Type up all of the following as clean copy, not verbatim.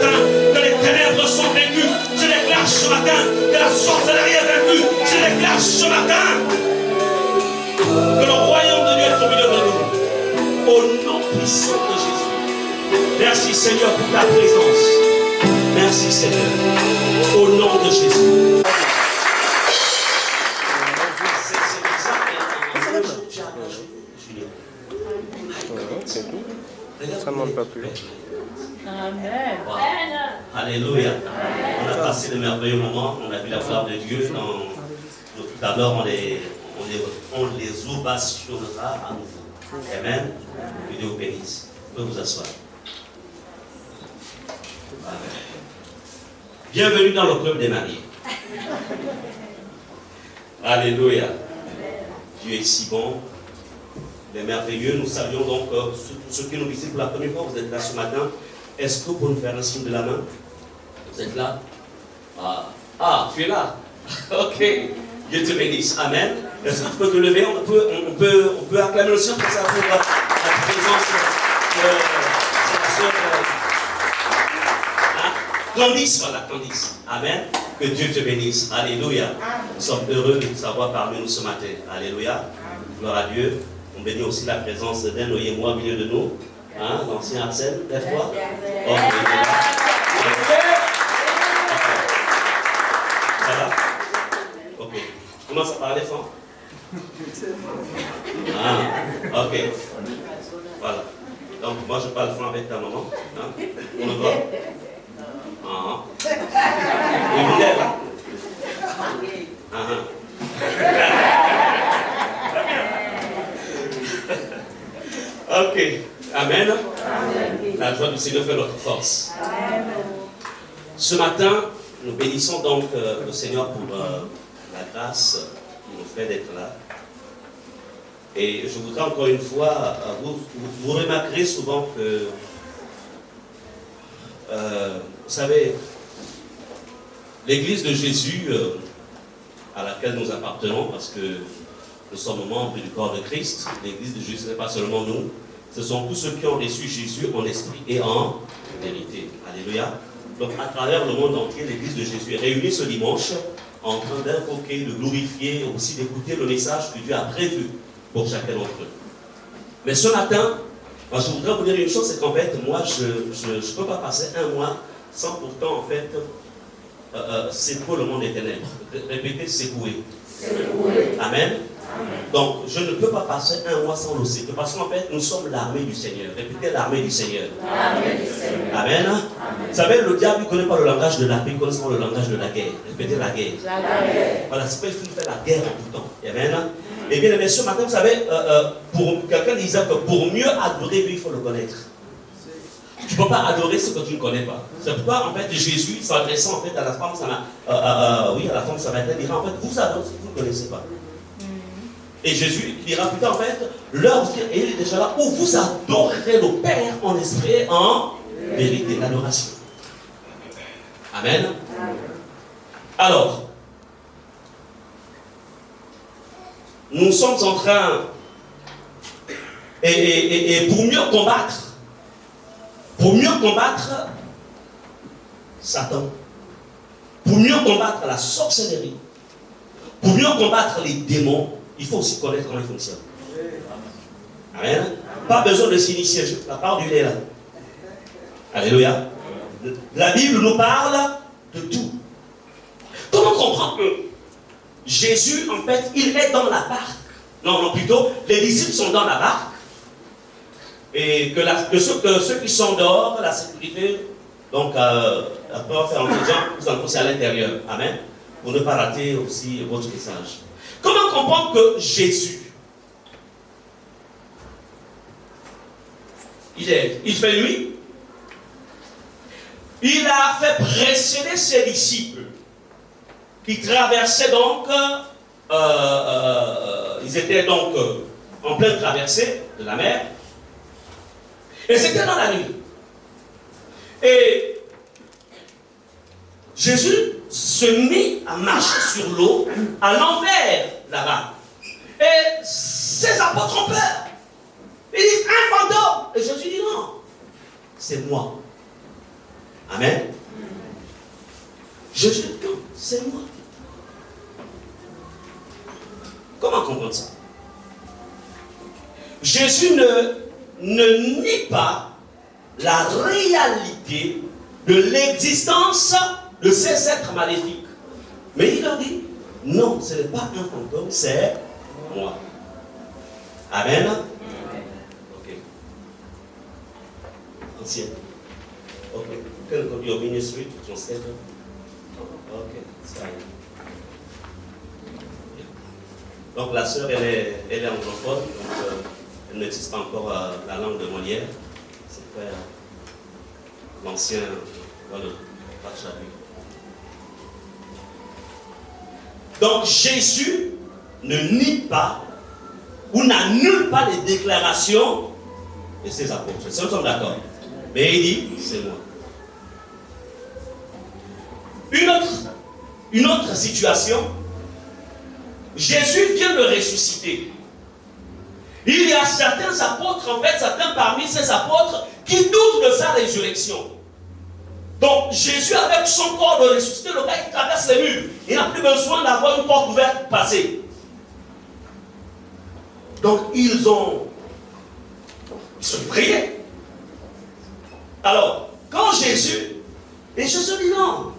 matin que les ténèbres sont vaincues. Je déclare ce matin que la sorcellerie est vaincue. Je déclare ce matin que le royaume de Dieu est au milieu de nous. Au nom puissant de Jésus. Merci Seigneur pour ta présence. Merci Seigneur. Au nom de Jésus. C'est tout. Ça ne demande pas plus. Amen. Wow. Alléluia. On a passé de merveilleux moments. On a vu la gloire de Dieu. Tout à l'heure, on les ovationnera à nouveau. Amen. Que Dieu vous bénisse. Vous pouvez vous asseoir. Bienvenue dans le club des mariés. Alléluia. Dieu est si bon. Il est merveilleux. Nous savions donc, ceux qui nous visitent pour la première fois, vous êtes là ce matin. Est-ce que vous pouvez nous faire un signe de la main? Vous êtes là? Ah, tu es là? Ok. Dieu te bénisse. Amen. Est-ce que tu peux te lever? On peut acclamer le Seigneur pour ça, pour la présence de sa sœur Candice. Voilà, Candice. Amen. Que Dieu te bénisse. Alléluia. Nous sommes heureux de vous avoir parmi nous ce matin. Alléluia. Gloire à Dieu. On bénit aussi la présence d'Enoy et moi au milieu de nous. Hein, l'ancien Arsène, lève-toi. Oh, ça va? Ok. Commence à parler fort. Ah, ok. Voilà. Donc, moi, je parle franc avec ta maman. Hein? On le voit? Ah. Et vous lève. Ok. Amen. La joie du Seigneur fait notre force. Amen. Ce matin, nous bénissons donc le Seigneur pour la grâce qu'il nous fait d'être là. Et je voudrais encore une fois, vous remarquerez souvent que, vous savez, l'Église de Jésus, à laquelle nous appartenons, parce que nous sommes membres du corps de Christ, l'Église de Jésus, ce n'est pas seulement nous, ce sont tous ceux qui ont reçu Jésus en esprit et en vérité. Alléluia. Donc à travers le monde entier, l'Église de Jésus est réunie ce dimanche en train d'invoquer, de glorifier, aussi d'écouter le message que Dieu a prévu pour chacun d'entre eux. Mais ce matin, moi, je voudrais vous dire une chose, c'est qu'en fait, moi, je ne peux pas passer un mois sans pourtant, en fait, secouer le monde des ténèbres. Répétez, secouer. Amen. Donc, je ne peux pas passer un mois sans le secouer, parce qu'en fait, nous sommes l'armée du Seigneur. Répétez, l'armée du Seigneur. Amen. Amen. Vous savez, le diable ne connaît pas le langage de la paix, il connaît seulement le langage de la guerre. Répétez, la guerre. Voilà, c'est pas il faut faire la guerre en tout temps. Amen. Et bien, mais ce matin, vous savez, quelqu'un disait que pour mieux adorer, lui, il faut le connaître. Tu ne peux pas adorer ce que tu ne connais pas. C'est pourquoi, en fait, Jésus, s'adressant en fait à la femme, à la femme samaritaine, dira, en fait, vous adorez ce que vous ne connaissez pas. Et Jésus dira plus tard, en fait, l'heure, et il est déjà là, où vous adorerez le Père en esprit et en vérité, l'adoration. Amen. Alors, nous sommes en train, et pour mieux combattre Satan, pour mieux combattre la sorcellerie, pour mieux combattre les démons, il faut aussi connaître comment ils fonctionnent. Amen. Pas besoin de s'initier, la part du lait là. Alléluia. La Bible nous parle de tout. Comment comprendre que Jésus, en fait, il est dans la barque? Non, plutôt, les disciples sont dans la barque. Et que ceux qui sont dehors, la sécurité, donc, après on va faire un peu de gens, vous en pensez à l'intérieur. Amen. Pour ne pas rater aussi votre message. Comment comprendre que Jésus, il fait nuit, il a fait pressionner ses disciples qui traversaient donc, ils étaient donc en pleine traversée de la mer, et c'était dans la nuit. Et Jésus se mit à marcher sur l'eau, à l'envers là-bas. Et ses apôtres ont peur. Ils disent un fantôme. Et Jésus dit non, c'est moi. Amen. Jésus, non, c'est moi. Comment comprendre ça? Jésus ne nie pas la réalité de l'existence de ces êtres maléfiques. Mais il leur dit, non, ce n'est pas un fantôme, c'est moi. Amen. Ok. Ancien. Ok. Can go to your ministry to translate? Ok, c'est fine. Donc la sœur, elle est anglophone, donc elle n'utilise pas encore la langue de Molière. C'est frère l'ancien, voilà, donc Jésus ne nie pas ou n'annule pas les déclarations de ses apôtres. Nous sommes d'accord. Mais il dit, c'est moi. Une autre situation, Jésus vient de ressusciter. Il y a certains apôtres, en fait, certains parmi ces apôtres qui doutent de sa résurrection. Donc Jésus, avec son corps de ressuscité, le gars qui traverse les murs, il n'a plus besoin d'avoir une porte ouverte pour passer. Donc ils sont priés. Alors, quand Jésus, et Jésus dit non,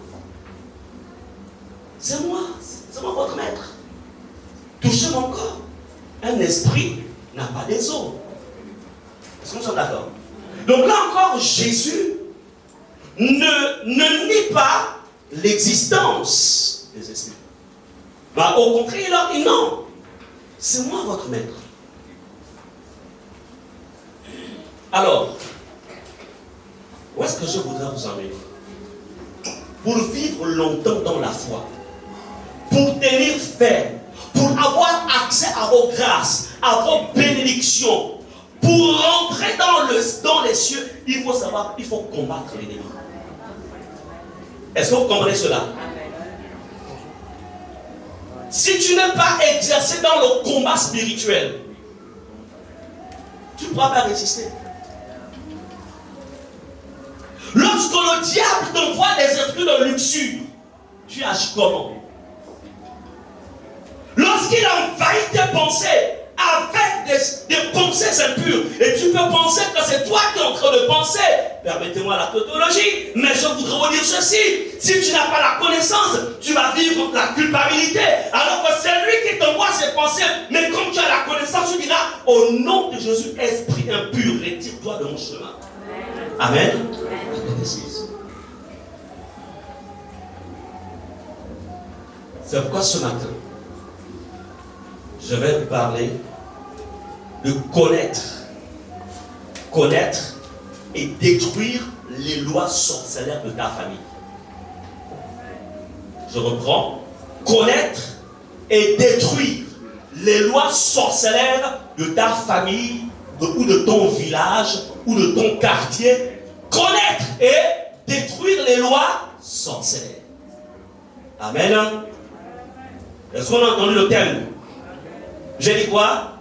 c'est moi votre maître. Touchez mon corps. Un esprit n'a pas des os. Est-ce que nous sommes d'accord? Donc là encore, Jésus ne nie pas l'existence des esprits. Bah, au contraire, il leur dit non, c'est moi votre maître. Alors, où est-ce que je voudrais vous emmener? Pour vivre longtemps dans la foi, pour tenir ferme, pour avoir accès à vos grâces, à vos bénédictions, pour rentrer dans les cieux, il faut savoir, il faut combattre l'ennemi. Est-ce que vous comprenez cela? Si tu n'es pas exercé dans le combat spirituel, tu ne pourras pas résister. Lorsque le diable t'envoie des esprits de luxure, tu agis comment? Lorsqu'il envahit tes pensées avec des pensées impures, et tu peux penser que c'est toi qui es en train de penser, permettez-moi la tautologie, mais je voudrais vous dire ceci: si tu n'as pas la connaissance, tu vas vivre la culpabilité, alors que c'est lui qui t'envoie ces pensées. Mais comme tu as la connaissance, tu diras, au nom de Jésus, esprit impur, retire-toi de mon chemin. Amen. C'est pourquoi ce matin, je vais vous parler de connaître et détruire les lois sorcellaires de ta famille. Je reprends, connaître et détruire les lois sorcellaires de ta famille, ou de ton village, ou de ton quartier. Connaître et détruire les lois sorcellaires. Amen. Est-ce qu'on a entendu le thème? J'ai dit quoi?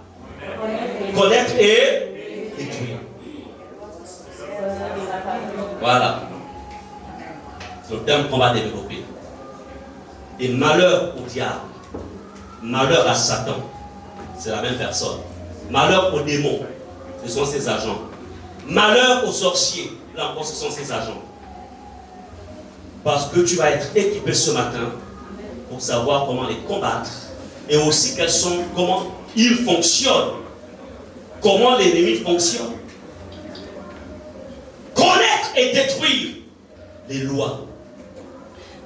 Connaître et détruire. Voilà. C'est le terme qu'on va développer. Et malheur au diable, malheur à Satan, c'est la même personne. Malheur aux démons, ce sont ses agents. Malheur aux sorciers, là encore, ce sont ses agents. Parce que tu vas être équipé ce matin pour savoir comment les combattre et aussi comment ils fonctionnent, comment l'ennemi fonctionne. Connaître et détruire les lois.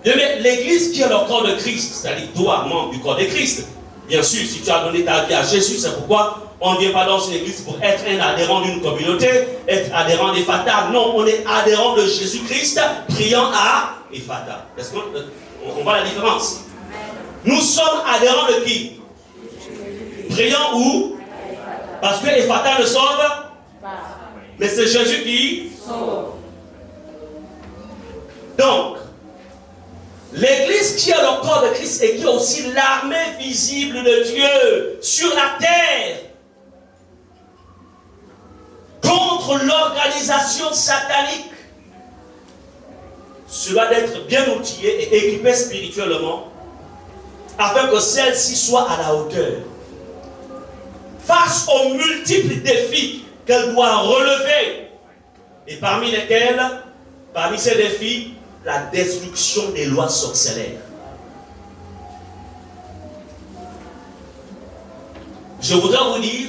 L'église qui est le corps de Christ, c'est-à-dire toi, membre du corps de Christ, bien sûr, si tu as donné ta vie à Jésus, c'est pourquoi on ne vient pas dans une église pour être un adhérent d'une communauté, être adhérent d'Ephata. Non, on est adhérent de Jésus-Christ, priant à Ephata. Est-ce qu'on voit la différence? Nous sommes adhérents de qui? Priant où? Parce que Ephata ne sauve pas. Mais c'est Jésus qui sauve. Donc, l'église qui est le corps de Christ et qui est aussi l'armée visible de Dieu sur la terre contre l'organisation satanique se doit d'être bien outillée et équipée spirituellement afin que celle-ci soit à la hauteur. Face aux multiples défis qu'elle doit relever, et parmi ces défis, la destruction des lois sorcellaires. Je voudrais vous dire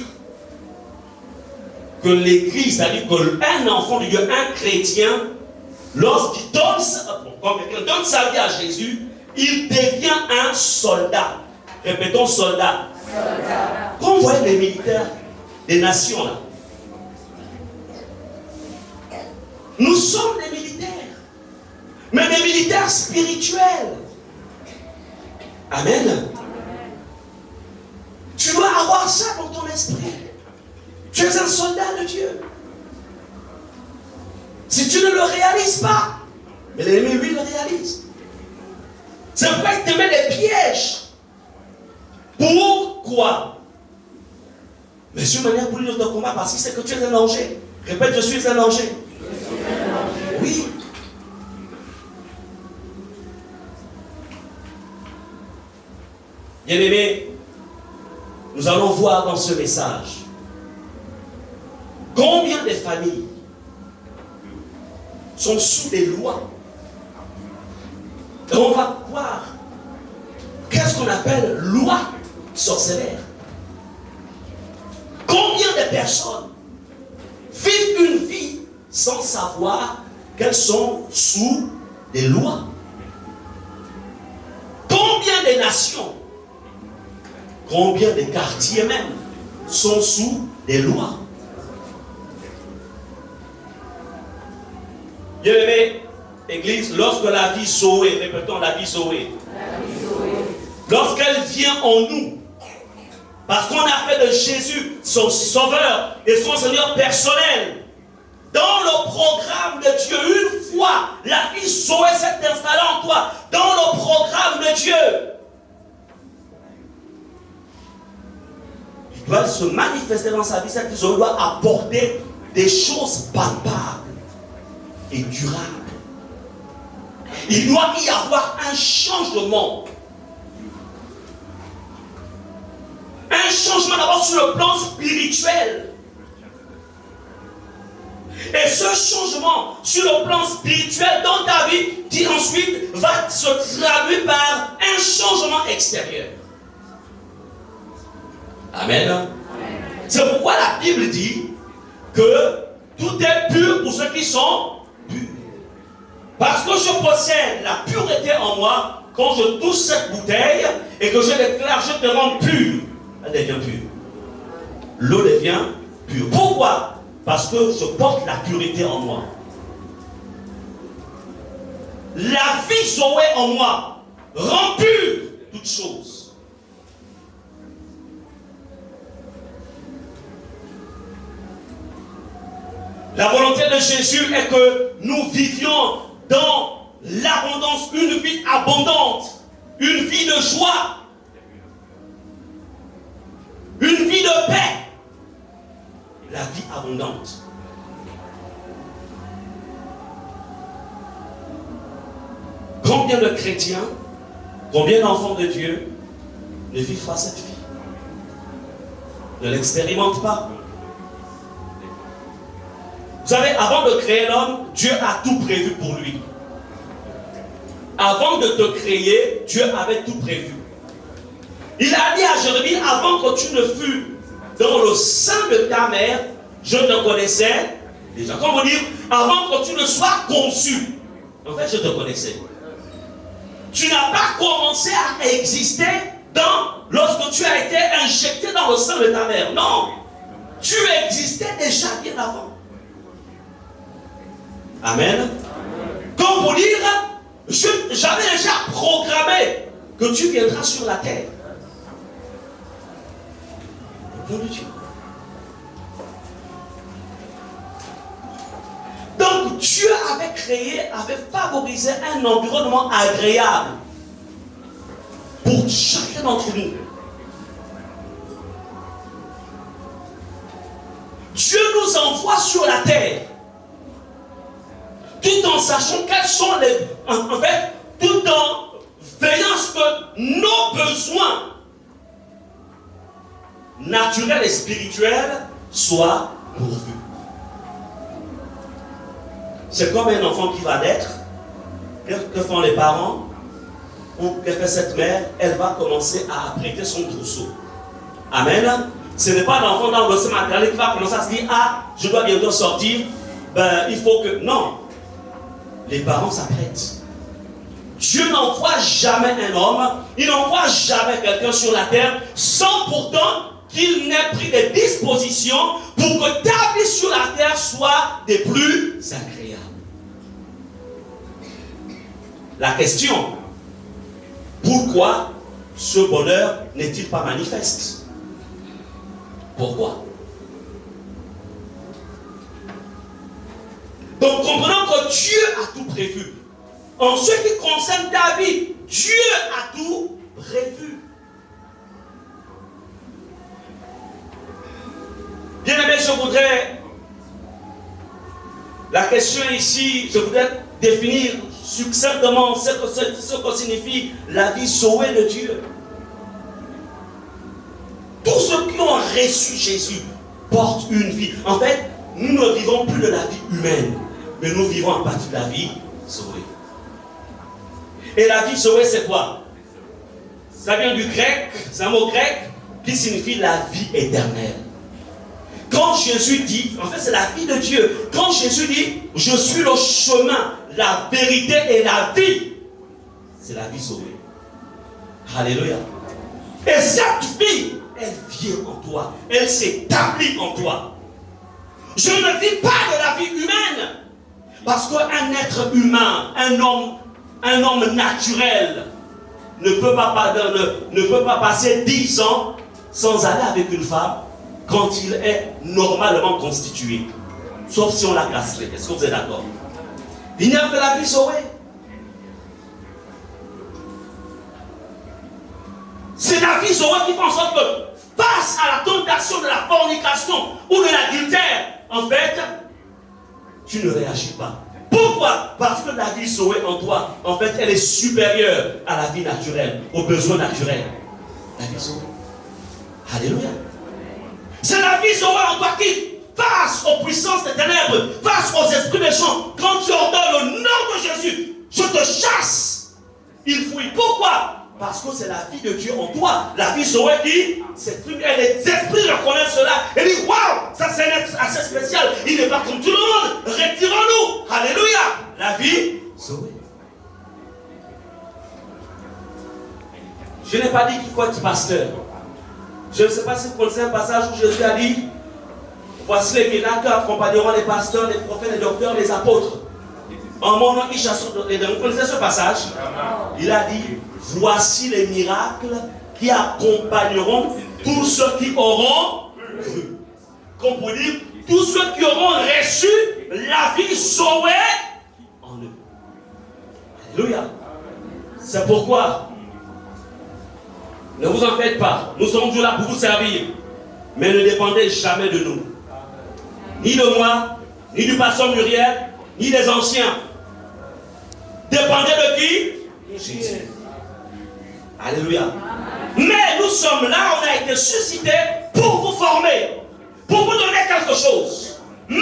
que l'Église, c'est-à-dire qu'un enfant de Dieu, un chrétien, lorsqu'il donne, quand quelqu'un donne sa vie à Jésus, il devient un soldat. Répétons soldat. Quand vous voyez les militaires des nations là, nous sommes des militaires, mais des militaires spirituels. Amen. Tu dois avoir ça dans ton esprit. Tu es un soldat de Dieu. Si tu ne le réalises pas, mais l'ennemi, lui, le réalise. C'est pourquoi il te met des pièges. Pourquoi? Mais c'est une manière pour lui de combat parce qu'il sait que tu es un danger. Répète, je suis un danger. Oui. Bien-aimés, nous allons voir dans ce message combien de familles sont sous des lois. Et on va voir qu'est-ce qu'on appelle loi sorcellaire. Combien de personnes vivent une vie sans savoir qu'elles sont sous des lois? Combien de nations, combien de quartiers même sont sous des lois? Bien-aimé, Église, lorsque la vie Zoé, répétons la vie Zoé, lorsqu'elle vient en nous, parce qu'on a fait de Jésus son sauveur et son Seigneur personnel, dans le programme de Dieu, une fois la vie Zoé s'est installée en toi, dans le programme de Dieu, il doit se manifester dans sa vie, cette vie Zoé doit apporter des choses palpables et durables. Il doit y avoir un changement. Un changement d'abord sur le plan spirituel. Et ce changement sur le plan spirituel dans ta vie, qui ensuite va se traduire par un changement extérieur. Amen. C'est pourquoi la Bible dit que tout est pur pour ceux qui sont purs. Parce que je possède la pureté en moi, quand je touche cette bouteille et que je déclare, je te rends pur, elle devient pure. L'eau devient pure. Pourquoi? Parce que je porte la pureté en moi. La vie Zoé en moi rend pure toutes choses. La volonté de Jésus est que nous vivions dans l'abondance, une vie abondante, une vie de joie, une vie de paix, la vie abondante. Combien de chrétiens, combien d'enfants de Dieu ne vivent pas cette vie, ne l'expérimentent pas? Vous savez, avant de créer l'homme, Dieu a tout prévu pour lui. Avant de te créer, Dieu avait tout prévu. Il a dit à Jérémie, avant que tu ne fus dans le sein de ta mère, je te connaissais déjà. Comment dire, avant que tu ne sois conçu, en fait, je te connaissais. Tu n'as pas commencé à exister lorsque tu as été injecté dans le sein de ta mère. Non, tu existais déjà bien avant. Amen. Comme pour dire, j'avais déjà programmé que tu viendras sur la terre. Nom de Dieu. Donc Dieu avait favorisé un environnement agréable pour chacun d'entre nous. Dieu nous envoie sur la terre tout en sachant quels sont les... En fait, tout en veillant à ce que nos besoins naturels et spirituels soient pourvus. C'est comme un enfant qui va naître. Que font les parents? Ou que fait cette mère? Elle va commencer à apprêter son trousseau. Amen. Ce n'est pas l'enfant dans le sein maternel qui va commencer à se dire: ah, je dois bientôt sortir. Ben, il faut que... Non. Les parents s'apprêtent. Dieu n'envoie jamais un homme, il n'envoie jamais quelqu'un sur la terre sans pourtant qu'il n'ait pris des dispositions pour que ta vie sur la terre soit des plus agréables. La question: pourquoi ce bonheur n'est-il pas manifeste? Pourquoi? Donc comprenons que Dieu a tout prévu. En ce qui concerne ta vie, Dieu a tout prévu. Bien aimé, je voudrais... La question ici, je voudrais définir succinctement ce que signifie la vie sauvée de Dieu. Tous ceux qui ont reçu Jésus portent une vie. En fait, nous ne vivons plus de la vie humaine, mais nous vivons à partir de la vie sauvée. Et la vie sauvée, c'est quoi? Ça vient du grec, c'est un mot grec qui signifie la vie éternelle. Quand Jésus dit, en fait c'est la vie de Dieu, quand Jésus dit: je suis le chemin, la vérité et la vie, c'est la vie sauvée. Alléluia. Et cette vie, elle vient en toi, elle s'établit en toi. Je ne vis pas de la vie humaine, parce qu'un être humain, un homme naturel ne peut pas passer 10 ans sans aller avec une femme quand il est normalement constitué. Sauf si on l'a castré. Est-ce que vous êtes d'accord? Il n'y a que la vie sauvée. C'est la vie sauvée qui fait en sorte que face à la tentation de la fornication ou de l'adultère, en fait, tu ne réagis pas. Pourquoi? Parce que la vie sauvée en toi, en fait, elle est supérieure à la vie naturelle, aux besoins naturels. La vie sauvée. Alléluia. C'est la vie sauvée en toi qui, face aux puissances des ténèbres, face aux esprits méchants, quand tu ordonnes le nom de Jésus, je te chasse. Il fuit. Pourquoi? Parce que c'est la vie de Dieu en toi. La vie sauvée qui s'exprime. Et les esprits reconnaissent cela. Et disent: waouh, ça c'est un être assez spécial. Il n'est pas comme tout le monde. Retirons-nous. Alléluia. La vie sauvée. Je n'ai pas dit qu'il faut être pasteur. Je ne sais pas si vous connaissez un passage où Jésus a dit: voici les miracles accompagneront les pasteurs, les prophètes, les docteurs, les apôtres. En mon nom, ils chasseront les démons. Vous connaissez ce passage? Il a dit: voici les miracles qui accompagneront tous ceux qui auront cru. Comme pour dire, tous ceux qui auront reçu la vie sauvée en eux. Alléluia. C'est pourquoi, ne vous en faites pas. Nous sommes toujours là pour vous servir. Mais ne dépendez jamais de nous. Ni de moi, ni du pasteur Muriel, ni des anciens. Dépendez de qui? Jésus. Alléluia. Mais nous sommes là, on a été suscités pour vous former, pour vous donner quelque chose. Mais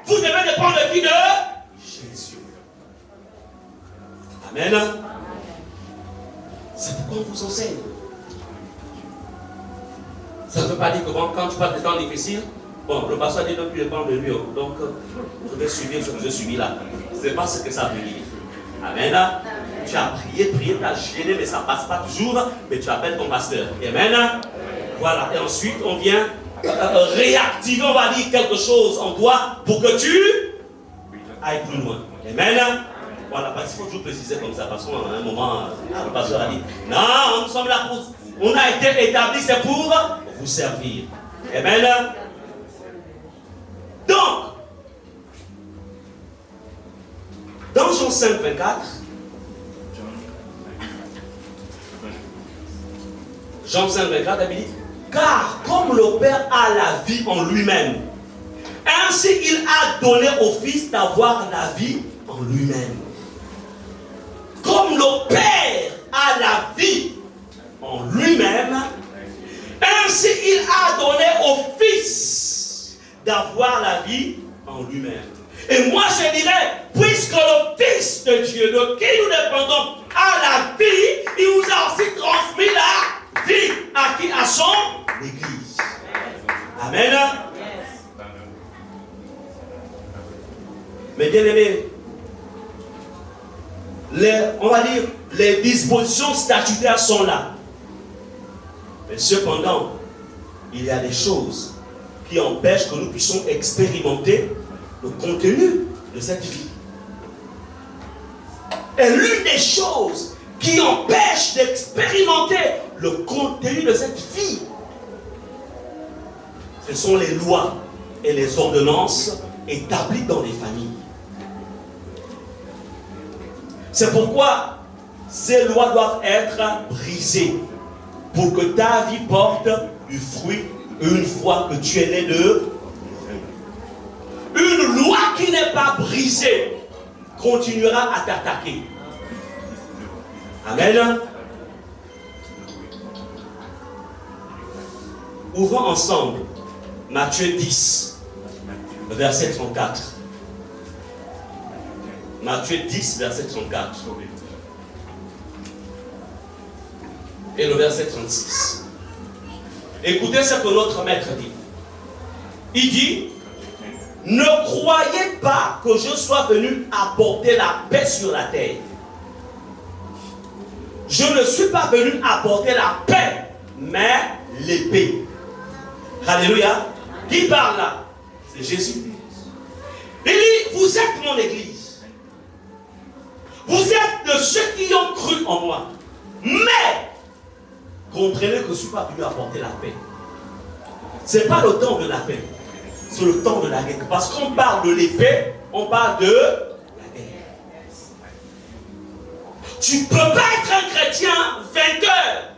vous devez dépendre de qui? De Jésus. Amen. C'est pourquoi on vous enseigne. Ça ne veut pas dire que quand tu passes des temps difficiles, bon, le pasteur dit: donc tu dépends de lui, donc je vais suivre ce que je suis là. Ce n'est pas ce que ça veut dire. Amen. Tu as prié, tu as gêné, mais ça ne passe pas toujours, mais tu appelles ton pasteur. Amen. Voilà, et ensuite on vient réactiver, on va dire, quelque chose en toi pour que tu ailles plus loin. Amen. Voilà, parce qu'il faut toujours préciser comme ça, parce qu'à un moment, le pasteur a dit: non, nous sommes là pour... On a été établis, c'est pour vous servir. Amen. Donc, dans Jean 5, 24, Jean 5, 24, il dit: car comme le Père a la vie en lui-même, ainsi il a donné au Fils d'avoir la vie en en lui-même. Comme le Père a la vie en lui-même, ainsi il a donné au Fils d'avoir la vie en lui-même. Et moi je dirais, puisque le Fils de Dieu, de qui nous dépendons, a la vie, il nous a aussi transmis la vie. À qui? À son Église. Amen. Mais bien aimés, on va dire, les dispositions statutaires sont là. Mais cependant, il y a des choses qui empêchent que nous puissions expérimenter le contenu de cette vie. Et l'une des choses qui empêche d'expérimenter le contenu de cette vie, ce sont les lois et les ordonnances établies dans les familles. C'est pourquoi ces lois doivent être brisées pour que ta vie porte du fruit une fois que tu es né de. Une loi qui n'est pas brisée continuera à t'attaquer. Amen. Ouvrons ensemble Matthieu 10, verset 34. Matthieu 10, verset 34. Et le verset 36. Écoutez ce que notre maître dit. Il dit: ne croyez pas que je sois venu apporter la paix sur la terre. Je ne suis pas venu apporter la paix, mais l'épée. Alléluia. Qui parle là? C'est Jésus. Il dit: vous êtes mon église. Vous êtes de ceux qui ont cru en moi. Mais comprenez que je ne suis pas venu apporter la paix. Ce n'est pas le temps de la paix. C'est le temps de la guerre. Parce qu'on parle de l'épée, on parle de la guerre. Tu ne peux pas être un chrétien vainqueur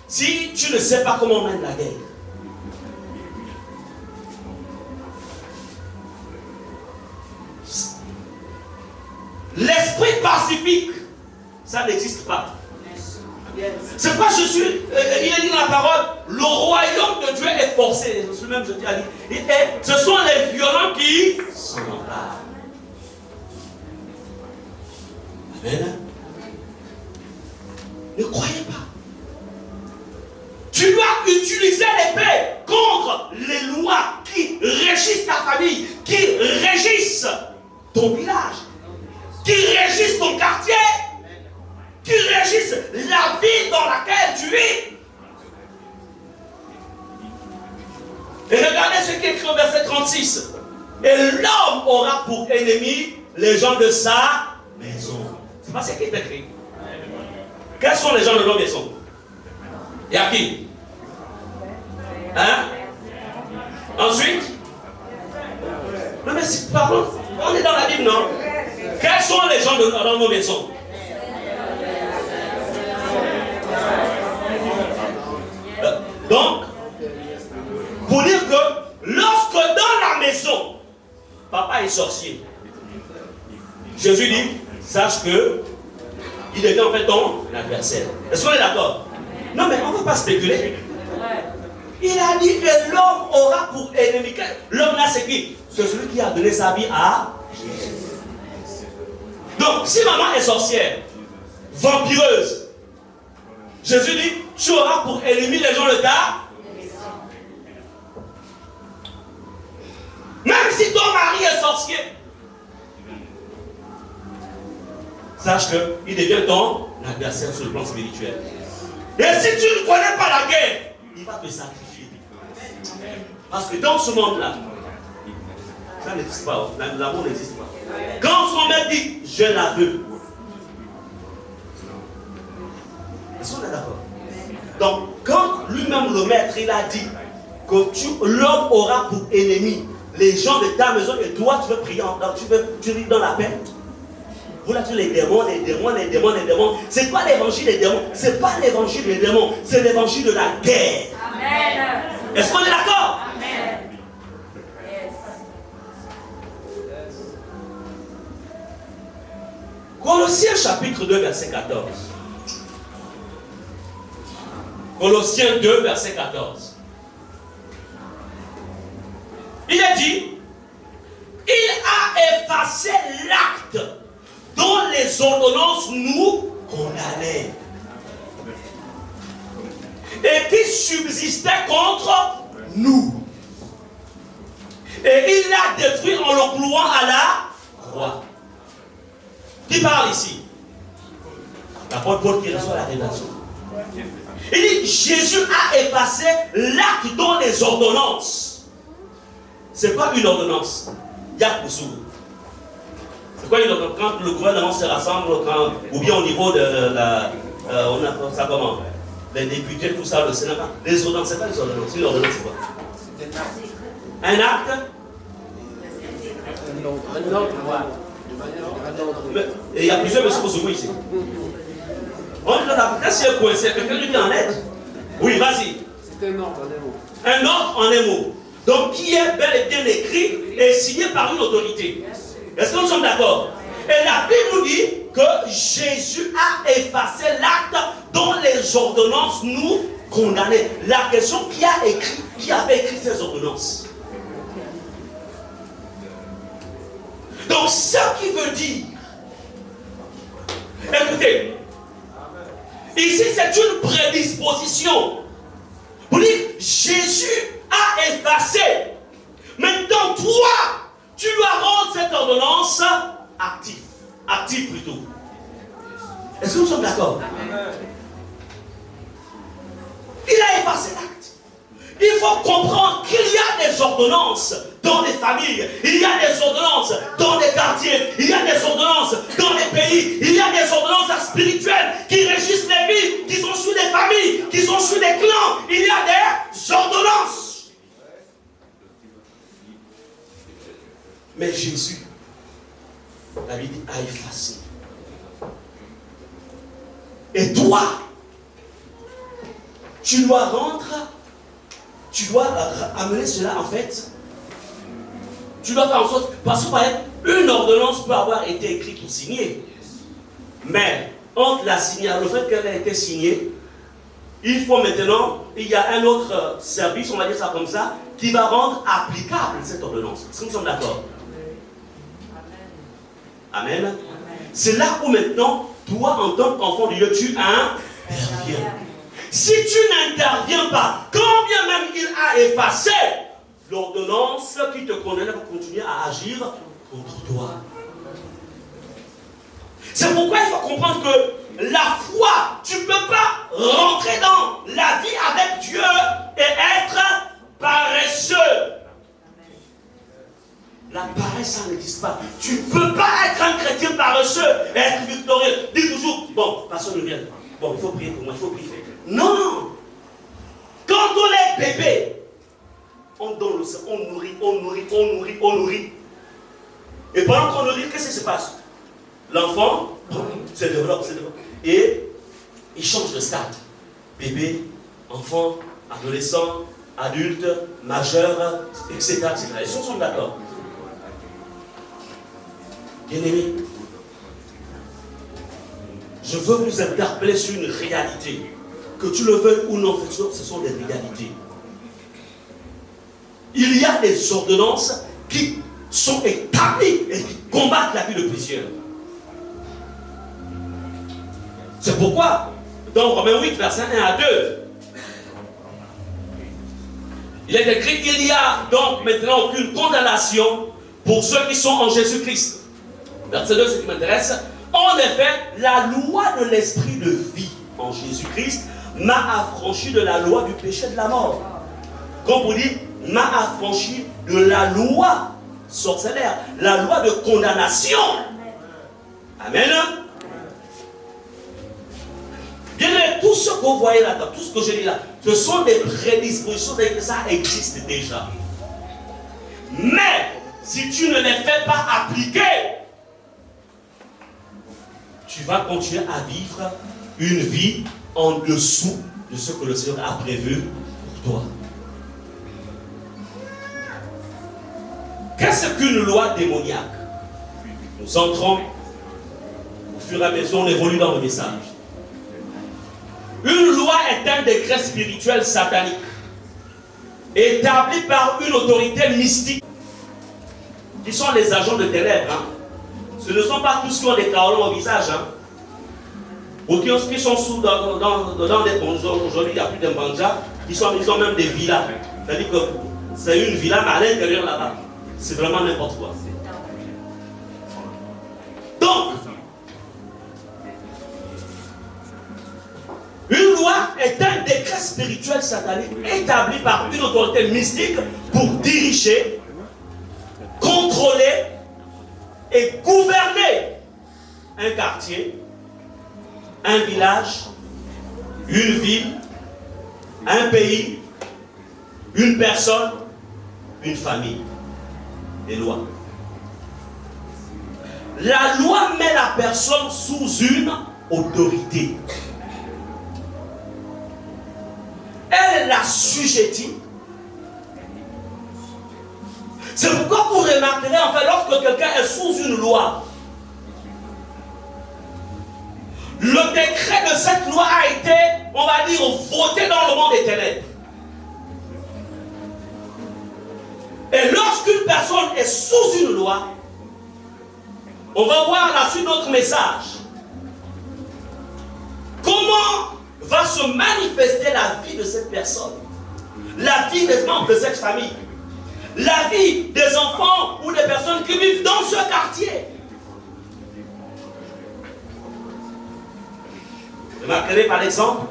si tu ne sais pas comment on mène la guerre. L'esprit pacifique, ça n'existe pas. C'est pas je suis, il est dit dans la parole, le royaume de Dieu est forcé. C'est même je dis, ce sont les violents qui s'en emparent. Amen. Ne croyez pas. Tu dois utiliser l'épée contre les lois qui régissent ta famille, qui régissent ton village, qui régissent ton quartier, qui régissent la vie dans laquelle tu vis. Et regardez ce qui est écrit au verset 36. Et l'homme aura pour ennemi les gens de sa maison. C'est pas ce qui est écrit. Quels sont les gens de nos maisons? Et à qui? Hein? Ensuite? Non mais pardon, on est dans la Bible, non? Quels sont les gens dans nos maisons? Donc, pour dire que lorsque dans la maison, papa est sorcier, Jésus dit, sache que il devient en fait ton adversaire. Est-ce qu'on est d'accord? Non mais on ne va pas spéculer. Il a dit que l'homme aura pour ennemi. L'homme là c'est qui? C'est celui qui a donné sa vie à Jésus. Donc si maman est sorcière, vampireuse, Jésus dit, tu auras pour ennemi les gens de ta. Même si ton mari est sorcier, sache qu'il devient ton adversaire sur le plan spirituel. Et si tu ne connais pas la guerre, il va te sacrifier. Parce que dans ce monde-là, ça n'existe pas. L'amour n'existe pas. Quand son maître dit, je la veux. Est-ce qu'on est d'accord? Donc, quand lui-même le maître, il a dit que l'homme aura pour ennemi les gens de ta maison et toi, tu veux prier, tu vis dans la paix. Vous là, tu les démons, les démons, les démons, les démons. C'est pas l'évangile des démons. C'est pas l'évangile des démons. C'est l'évangile de la guerre. Amen. Est-ce qu'on est d'accord? Amen. Colossiens chapitre 2, verset 14. Colossiens 2, verset 14. Il a dit, il a effacé l'acte dont les ordonnances nous condamnaient et qui subsistait contre nous. Et il l'a détruit en le clouant à la croix. Qui parle ici? L'apôtre Paul qui reçoit la révélation. Il dit, Jésus a effacé l'acte dont les ordonnances. C'est pas une ordonnance. Yakoussou. C'est quoi une ordonnance? Quand le gouvernement se rassemble, ou bien au niveau de la... on appelle ça comment? Les députés, tout ça, le Sénat. Les ordonnances, c'est pas les ordonnances. Une ordonnance, c'est quoi? Un acte? Un ordre, Mais, et il y a plusieurs messieurs Kosovo ici. On dit, peut-être si elle est coincée, quelqu'un lui dit en aide. Oui, vas-y. C'est un ordre en un mot. Un ordre en un mot. Donc, qui est bel et bien écrit et signé par une autorité. Est-ce que nous sommes d'accord? Et la Bible nous dit que Jésus a effacé l'acte dont les ordonnances nous condamnaient. La question, qui avait écrit ces ordonnances? Donc, ce qui veut dire, écoutez, ici c'est une prédisposition. Vous dites, Jésus a effacé. Maintenant, toi, tu dois rendre cette ordonnance active. Active plutôt. Est-ce que nous sommes d'accord? Il a effacé l'acte. Il faut comprendre qu'il y a des ordonnances dans les familles, il y a des ordonnances dans les quartiers, il y a des ordonnances dans les pays, il y a des ordonnances spirituelles qui régissent les vies, qui sont sur les familles, qui sont sur les clans. Il y a des ordonnances. Mais Jésus, la Bible dit, a effacé. Et toi, tu dois tu dois amener cela en fait. Tu dois faire en sorte, parce que une ordonnance peut avoir été écrite ou signée. Mais entre la signature, le fait qu'elle ait été signée, il faut maintenant, il y a un autre service, on va dire ça comme ça, qui va rendre applicable cette ordonnance. Est-ce que nous sommes d'accord? Amen. Amen. C'est là où maintenant, toi en tant qu'enfant de Dieu, tu interviens. Si tu n'interviens pas, quand bien même il a effacé l'ordonnance qui te condamne va continuer à agir contre toi. C'est pourquoi il faut comprendre que la foi, tu ne peux pas rentrer dans la vie avec Dieu et être paresseux. La paresse, ça n'existe pas. Tu ne peux pas être un chrétien paresseux et être victorieux. Dis toujours, bon, personne ne vient. Bon, il faut prier pour moi, il faut prier. Non! Quand on est bébé, on donne le sang, on nourrit. Et pendant qu'on nourrit, qu'est-ce qui se passe? L'enfant se développe. Et il change de stade. Bébé, enfant, adolescent, adulte, majeur, etc. Ils sont d'accord. Bien-aimés, je veux vous interpeller sur une réalité. Que tu le veuilles ou non, ce sont des réalités. Il y a des ordonnances qui sont établies et qui combattent la vie de plusieurs. C'est pourquoi, dans Romains 8, verset 1 à 2, il est écrit qu'il n'y a donc maintenant aucune condamnation pour ceux qui sont en Jésus-Christ. Verset 2, ce qui m'intéresse. En effet, la loi de l'esprit de vie en Jésus-Christ m'a affranchi de la loi du péché de la mort. Comme vous dites, m'a affranchi de la loi sorcellaire, la loi de condamnation. Amen. Bien, tout ce que vous voyez là, tout ce que je dis là, ce sont des prédispositions, ça existe déjà. Mais, si tu ne les fais pas appliquer, tu vas continuer à vivre une vie en dessous de ce que le Seigneur a prévu pour toi. Qu'est-ce qu'une loi démoniaque? Nous entrons au fur et à mesure, on évolue dans le message. Une loi est un décret spirituel satanique, établi par une autorité mystique, qui sont les agents de ténèbres. Hein. Ce ne sont pas tous qui ont des carolons au visage. Hein. Ou qui sont sous dans des bonjos. Aujourd'hui, il n'y a plus de banja. Ils ont même des villas. C'est-à-dire que c'est une villa, mais à l'intérieur là-bas, c'est vraiment n'importe quoi. Donc, une loi est un décret spirituel satanique établi par une autorité mystique pour diriger, contrôler et gouverner un quartier, un village, une ville, un pays, une personne, une famille. Les lois. La loi met la personne sous une autorité. Elle l'assujettit. C'est pourquoi vous remarquerez, en fait, lorsque quelqu'un est sous une loi, le décret de cette loi a été, on va dire, voté dans le monde des ténèbres. Et lorsqu'une personne est sous une loi, on va voir la suite de notre message. Comment va se manifester la vie de cette personne, la vie des membres de cette famille, la vie des enfants ou des personnes qui vivent dans ce quartier. Remarquez par exemple,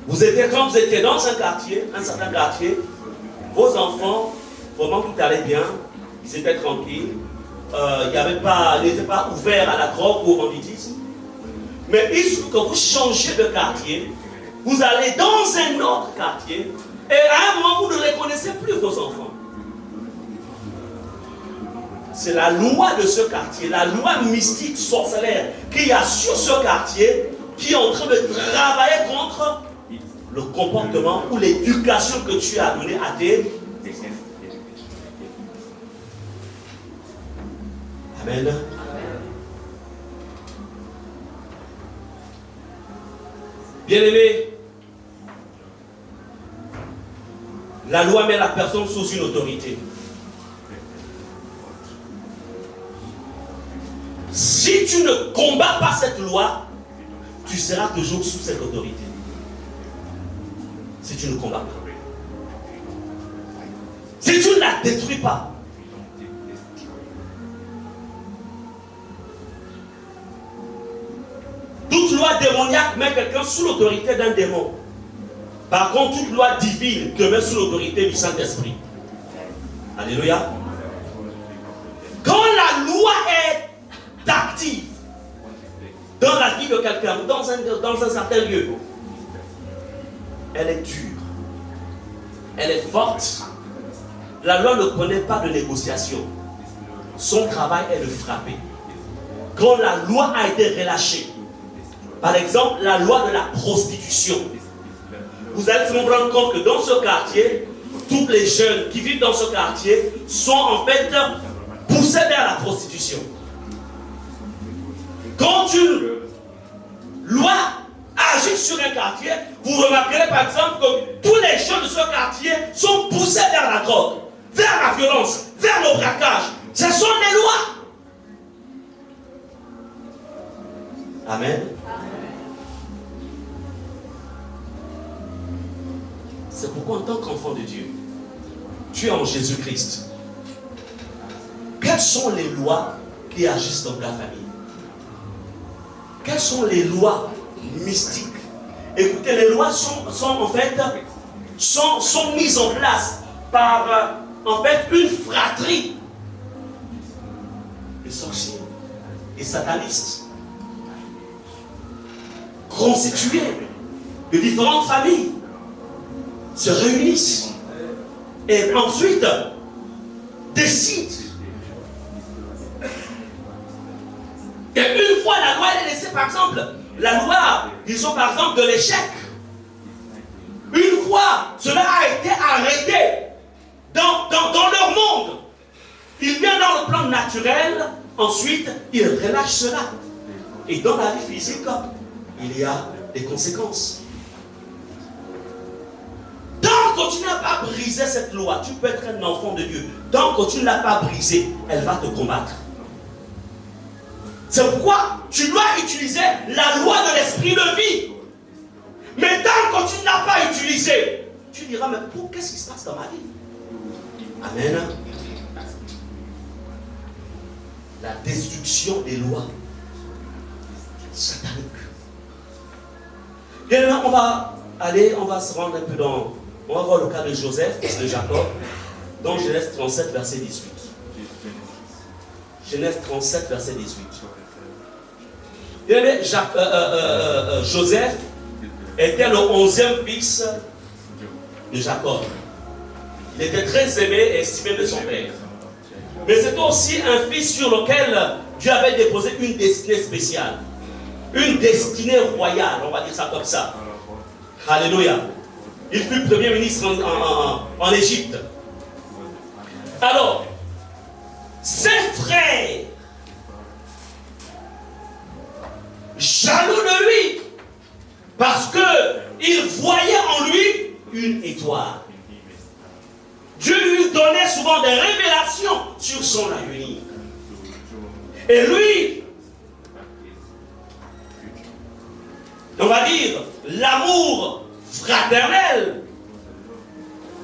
quand vous étiez dans un quartier, un certain quartier, vos enfants, vraiment tout allait bien, ils étaient tranquilles, ils n'étaient pas ouverts à la drogue ou au banditisme. Mais il suffit que vous changez de quartier, vous allez dans un autre quartier, et à un moment vous ne reconnaissez plus vos enfants. C'est la loi de ce quartier, la loi mystique sorcellaire qu'il y a sur ce quartier qui est en train de travailler contre le comportement ou l'éducation que tu as donnée à tes enfants. Amen. Bien-aimé, la loi met la personne sous une autorité. Si tu ne combats pas cette loi, tu seras toujours sous cette autorité. Si tu ne combats pas. Si tu ne la détruis pas. Toute loi démoniaque met quelqu'un sous l'autorité d'un démon. Par contre, toute loi divine te met sous l'autorité du Saint-Esprit. Alléluia. Quand la loi est active dans la vie de quelqu'un, dans un certain lieu, elle est dure, elle est forte. La loi ne connaît pas de négociation. Son travail est de frapper. Quand la loi a été relâchée, par exemple, la loi de la prostitution, vous allez se rendre compte que dans ce quartier, tous les jeunes qui vivent dans ce quartier sont en fait poussés vers la prostitution. Quand une loi agit sur un quartier, vous remarquerez par exemple que tous les jeunes de ce quartier sont poussés vers la drogue, vers la violence, vers le braquage. Ce sont des lois. Amen. C'est pourquoi en tant qu'enfant de Dieu, tu es en Jésus-Christ. Quelles sont les lois qui agissent dans ta famille? Quelles sont les lois mystiques? Écoutez, les lois sont mises en place par en fait une fratrie de sorciers et satanistes constitués de différentes familles se réunissent et ensuite décident. Et une fois la loi est laissée, par exemple, la loi, disons par exemple de l'échec. Une fois cela a été arrêté dans leur monde, il vient dans le plan naturel, ensuite il relâche cela. Et dans la vie physique, il y a des conséquences. Tant que tu n'as pas brisé cette loi, tu peux être un enfant de Dieu. Tant que tu ne l'as pas brisée, elle va te combattre. C'est pourquoi tu dois utiliser la loi de l'esprit de vie. Mais tant que tu ne l'as pas utilisée, tu diras, mais qu'est-ce qui se passe dans ma vie? Amen. La destruction des lois sataniques. Bien, on va se rendre un peu dans... On va voir le cas de Joseph, fils de Jacob, dans Genèse 37, verset 18. Genèse 37, verset 18. Bien, Joseph était le 11e fils de Jacob. Il était très aimé et estimé de son père. Mais c'était aussi un fils sur lequel Dieu avait déposé une destinée spéciale. Une destinée royale, on va dire ça comme ça. Alléluia. Il fut premier ministre en Égypte. Alors, ses frères, jaloux de lui, parce qu'ils voyaient en lui une étoile. Dieu lui donnait souvent des révélations sur son avenir. Et lui, on va dire, l'amour fraternel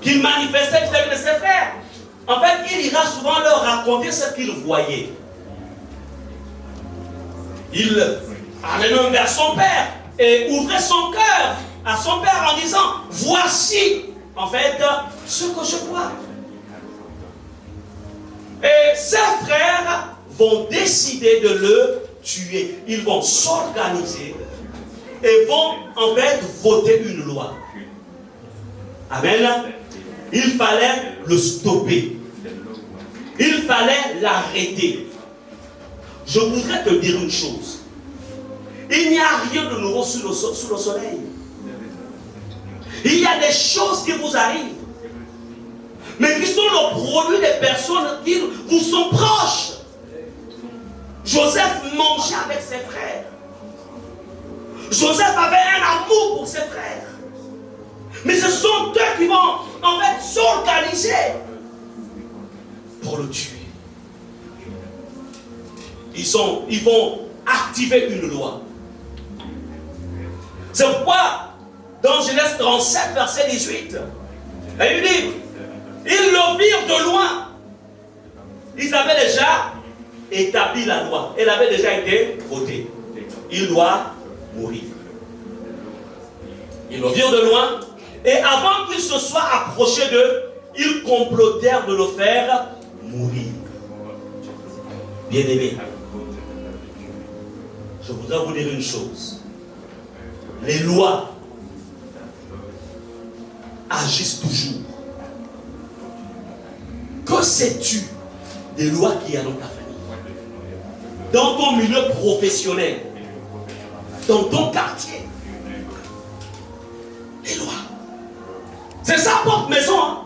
qu'il manifestait vis-à-vis de ses frères, en fait, il ira souvent leur raconter ce qu'il voyait. Il allait même vers son père et ouvrait son cœur à son père en disant, voici, en fait, ce que je vois. Et ses frères vont décider de le tuer. Ils vont s'organiser et vont en fait voter une loi. Amen. Il fallait le stopper. Il fallait l'arrêter. Je voudrais te dire une chose. Il n'y a rien de nouveau sous le soleil. Il y a des choses qui vous arrivent, mais qui sont le produit des personnes qui vous sont proches. Joseph mangeait avec ses frères. Joseph avait un amour pour ses frères. Mais ce sont eux qui vont en fait s'organiser pour le tuer. Ils vont activer une loi. C'est pourquoi dans Genèse 37, verset 18, il dit, ils le virent de loin. Ils avaient déjà établi la loi. Elle avait déjà été votée. Il doit mourir. Ils le virent de loin. Et avant qu'ils se soient approchés d'eux, ils complotèrent de le faire mourir. Bien-aimés, je voudrais vous dire une chose. Les lois agissent toujours. Que sais-tu des lois qu'il y a dans ta famille, dans ton milieu professionnel, dans ton quartier? Les lois. C'est ça votre maison. Hein?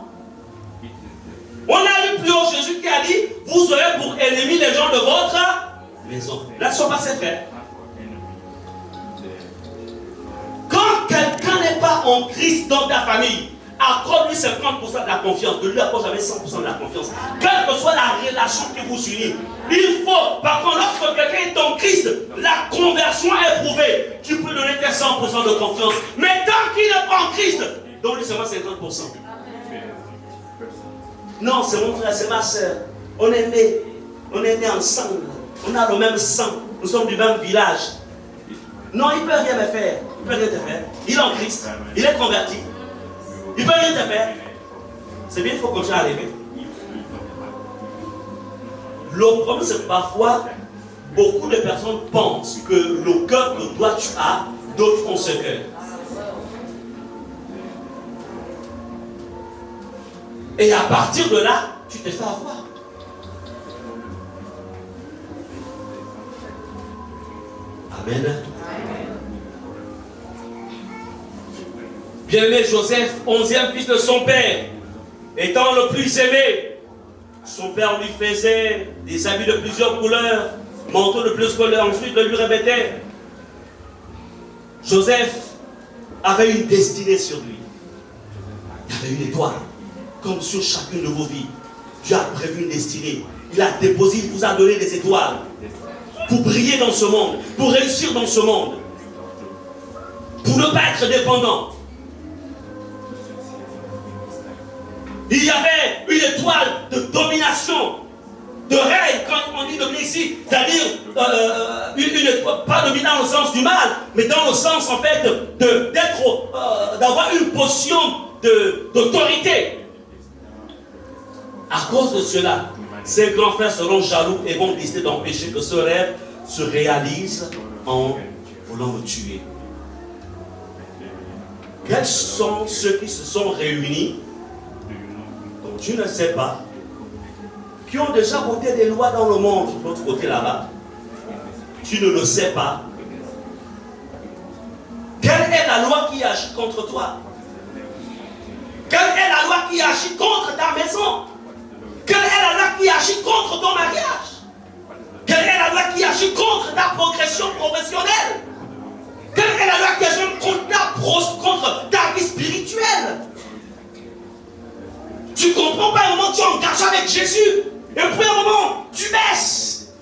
On a lu plus haut Jésus qui a dit, vous aurez pour ennemis les gens de votre maison. Là, ce ne sont pas ses frères. Quand quelqu'un n'est pas en Christ dans ta famille, accorde-lui 50% de la confiance. Ne lui accorde jamais 100% de la confiance. Quelle que soit la relation qui vous unit. Il faut, par contre, lorsque quelqu'un est en Christ, la conversion est prouvée. Tu peux donner tes 100% de confiance. Mais tant qu'il n'est pas en Christ, donne-lui seulement 50%. Non, c'est mon frère, c'est ma soeur. On est nés ensemble. On a le même sang. Nous sommes du même village. Non, il ne peut rien me faire. Il ne peut rien te faire. Il est en Christ. Il est converti. Il ne peut rien te faire. C'est bien, il faut continuer à rêver. Le problème, c'est que parfois, beaucoup de personnes pensent que le cœur que toi tu as, d'autres ont ce cœur. Et à partir de là, tu te fais avoir. Amen. Bien-aimé Joseph, 11e fils de son père, étant le plus aimé, son père lui faisait des habits de plusieurs couleurs, manteau de plus que l'autre. Ensuite, le lui répétait. Joseph avait une destinée sur lui. Il y avait une étoile, comme sur chacune de vos vies. Dieu a prévu une destinée. Il a déposé, il vous a donné des étoiles pour briller dans ce monde, pour réussir dans ce monde, pour ne pas être dépendant. Il y avait une étoile de domination, de règne, quand on dit dominer ici, c'est-à-dire une étoile, pas dominer dans le sens du mal, mais dans le sens en fait d'avoir une position d'autorité. À cause de cela, ces grands frères seront jaloux et vont décider d'empêcher que ce rêve se réalise en voulant me tuer. Quels sont ceux qui se sont réunis, dont tu ne sais pas, qui ont déjà voté des lois dans le monde, de l'autre côté là-bas? Tu ne le sais pas. Quelle est la loi qui agit contre toi? Quelle est la loi qui agit contre ta maison? Quelle est la loi qui agit contre ton mariage? Quelle est la loi qui agit contre ta progression professionnelle? Quelle est la loi qui agit contre ta vie spirituelle? Tu ne comprends pas, un moment tu es engagé avec Jésus, et puis un moment tu baisses.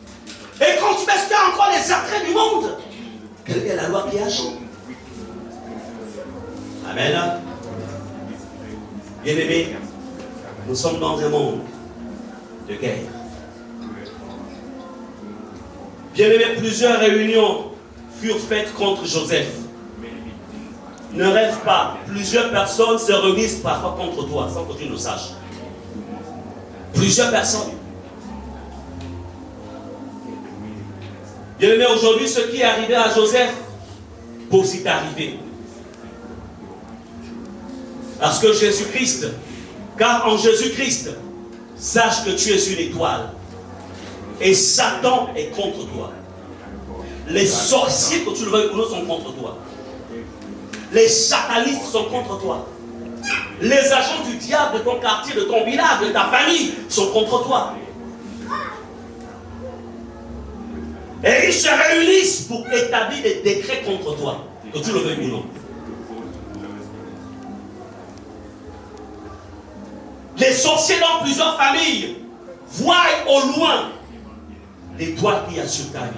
Et quand tu baisses, tu as encore les attraits du monde. Quelle est la loi qui agit? Amen. Bien-aimés, nous sommes dans un monde de guerre. Bien-aimés, plusieurs réunions furent faites contre Joseph. Ne rêve pas, plusieurs personnes se réunissent parfois contre toi, sans que tu ne le saches. Plusieurs personnes. Bien-aimés, aujourd'hui, ce qui est arrivé à Joseph peut aussi t'arriver. Parce que Jésus-Christ, car en Jésus-Christ, sache que tu es une étoile. Et Satan est contre toi. Les sorciers, que tu le veuilles ou non, sont contre toi. Les satanistes sont contre toi. Les agents du diable de ton quartier, de ton village, de ta famille sont contre toi. Et ils se réunissent pour établir des décrets contre toi, que tu le veuilles ou non. Les sorciers dans plusieurs familles voient au loin l'étoile qu'il y a sur ta vie.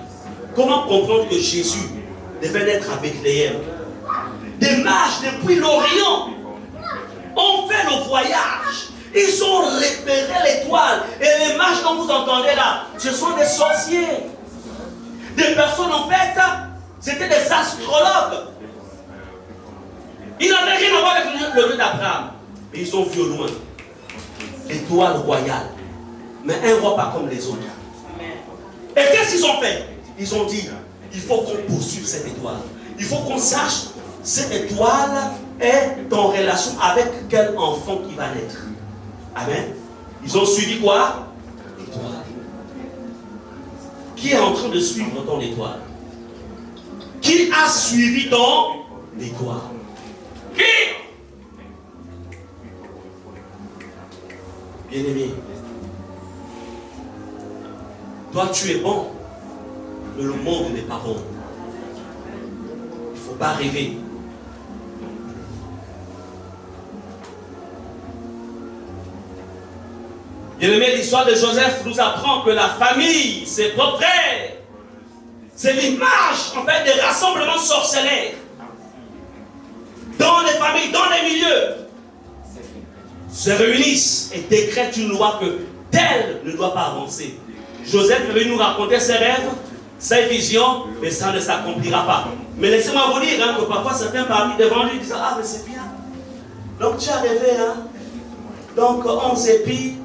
Comment comprendre que Jésus devait naître à Bethléem? Des mages depuis l'Orient ont fait le voyage. Ils ont repéré l'étoile. Et les mages dont vous entendez là, ce sont des sorciers. Des personnes en fait, c'était des astrologues. Ils n'avaient rien à voir avec le Dieu d'Abraham. Mais ils ont vu au loin l'étoile royale. Mais un roi pas comme les autres. Et qu'est-ce qu'ils ont fait? Ils ont dit, il faut qu'on poursuive cette étoile. Il faut qu'on sache, cette étoile est en relation avec quel enfant qui va naître. Amen. Ils ont suivi quoi? L'étoile. Qui est en train de suivre ton étoile? Qui a suivi ton étoile? Qui? Bien-aimé, toi tu es bon, mais le monde n'est pas bon. Il ne faut pas rêver. Bien-aimé, l'histoire de Joseph nous apprend que la famille, ses propres frères, c'est l'image en fait des rassemblements sorcellaires dans les familles, dans les milieux, se réunissent et décrètent une loi que tel ne doit pas avancer. Joseph est venu nous raconter ses rêves, ses visions, mais ça ne s'accomplira pas. Mais laissez-moi vous dire que parfois certains parmi devant lui disent, ah mais c'est bien. Donc tu as rêvé, donc 11 épis,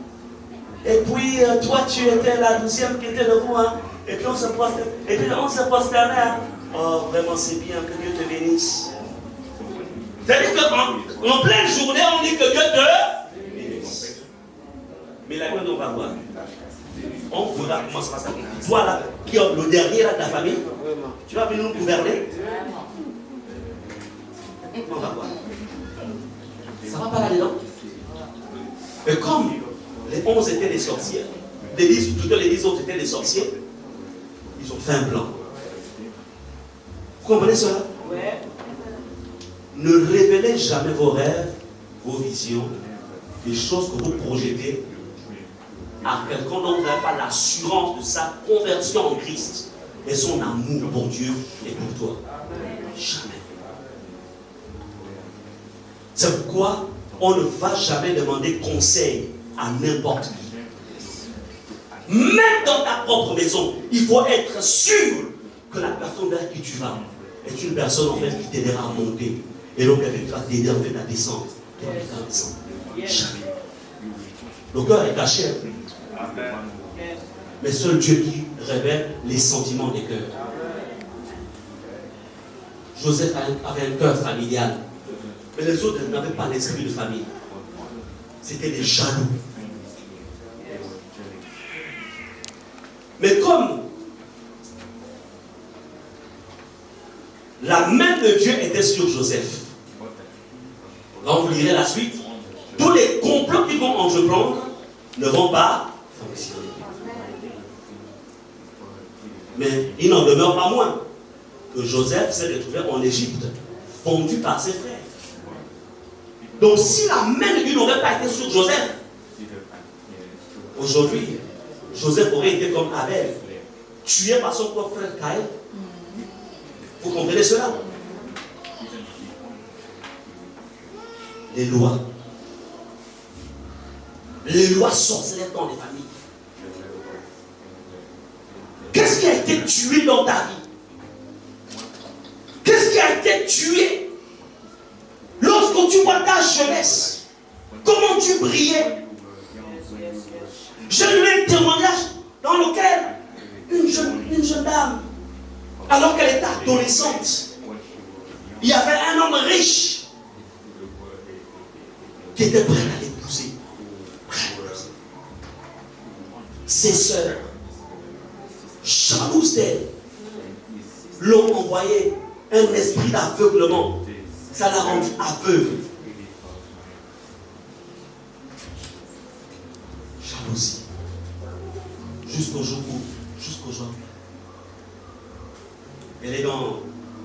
et puis toi tu étais la 12e qui était debout, et puis on se prosternait. Oh vraiment c'est bien, que Dieu te bénisse. C'est-à-dire qu'en pleine journée, on dit que Dieu te bénisse. Mais la on va voir. On verra comment ça va s'appliquer. Toi là, qui est le dernier là de la famille, tu vas venir nous gouverner. On va voir. Ça va pas là-dedans. Et comme les 11 étaient des sorciers, les 10 autres étaient des sorciers, Ils ont fait un plan. Vous comprenez cela? Oui. Ne révélez jamais vos rêves, vos visions, les choses que vous projetez à quelqu'un dont vous n'avez pas l'assurance de sa conversion en Christ et son amour pour Dieu et pour toi. Jamais. C'est pourquoi on ne va jamais demander conseil à n'importe qui. Même dans ta propre maison, il faut être sûr que la personne vers qui tu vas est une personne en fait qui t'aidera à monter. Et donc quelqu'un qui va t'aider en fait à descendre. Jamais. Le cœur est caché. Mais seul Dieu qui révèle les sentiments des cœurs. Joseph avait un cœur familial. Mais les autres n'avaient pas l'esprit de famille. C'était des jaloux. Mais comme la main de Dieu était sur Joseph, quand vous lirez la suite, tous les complots qui vont entreprendre ne vont pas fonctionner. Mais il n'en demeure pas moins que Joseph s'est retrouvé en Égypte, fondu par ses frères. Donc si la main de Dieu n'aurait pas été sur Joseph, aujourd'hui, Joseph aurait été comme Abel, tué par son propre frère Caïn. Vous comprenez cela? Les lois sorcellent dans les familles. Qu'est-ce qui a été tué dans ta vie? Qu'est-ce qui a été tué? Lorsque tu vois ta jeunesse, comment tu brillais? J'ai lu un témoignage dans lequel une jeune dame, alors qu'elle était adolescente, il y avait un homme riche qui était prêt à l'épouser. Ses sœurs, jalouses d'elle, l'ont envoyé un esprit d'aveuglement. Ça l'a rendu aveugle. Jalousie. Jusqu'au jour jusqu'aujourd'hui. Elle est dans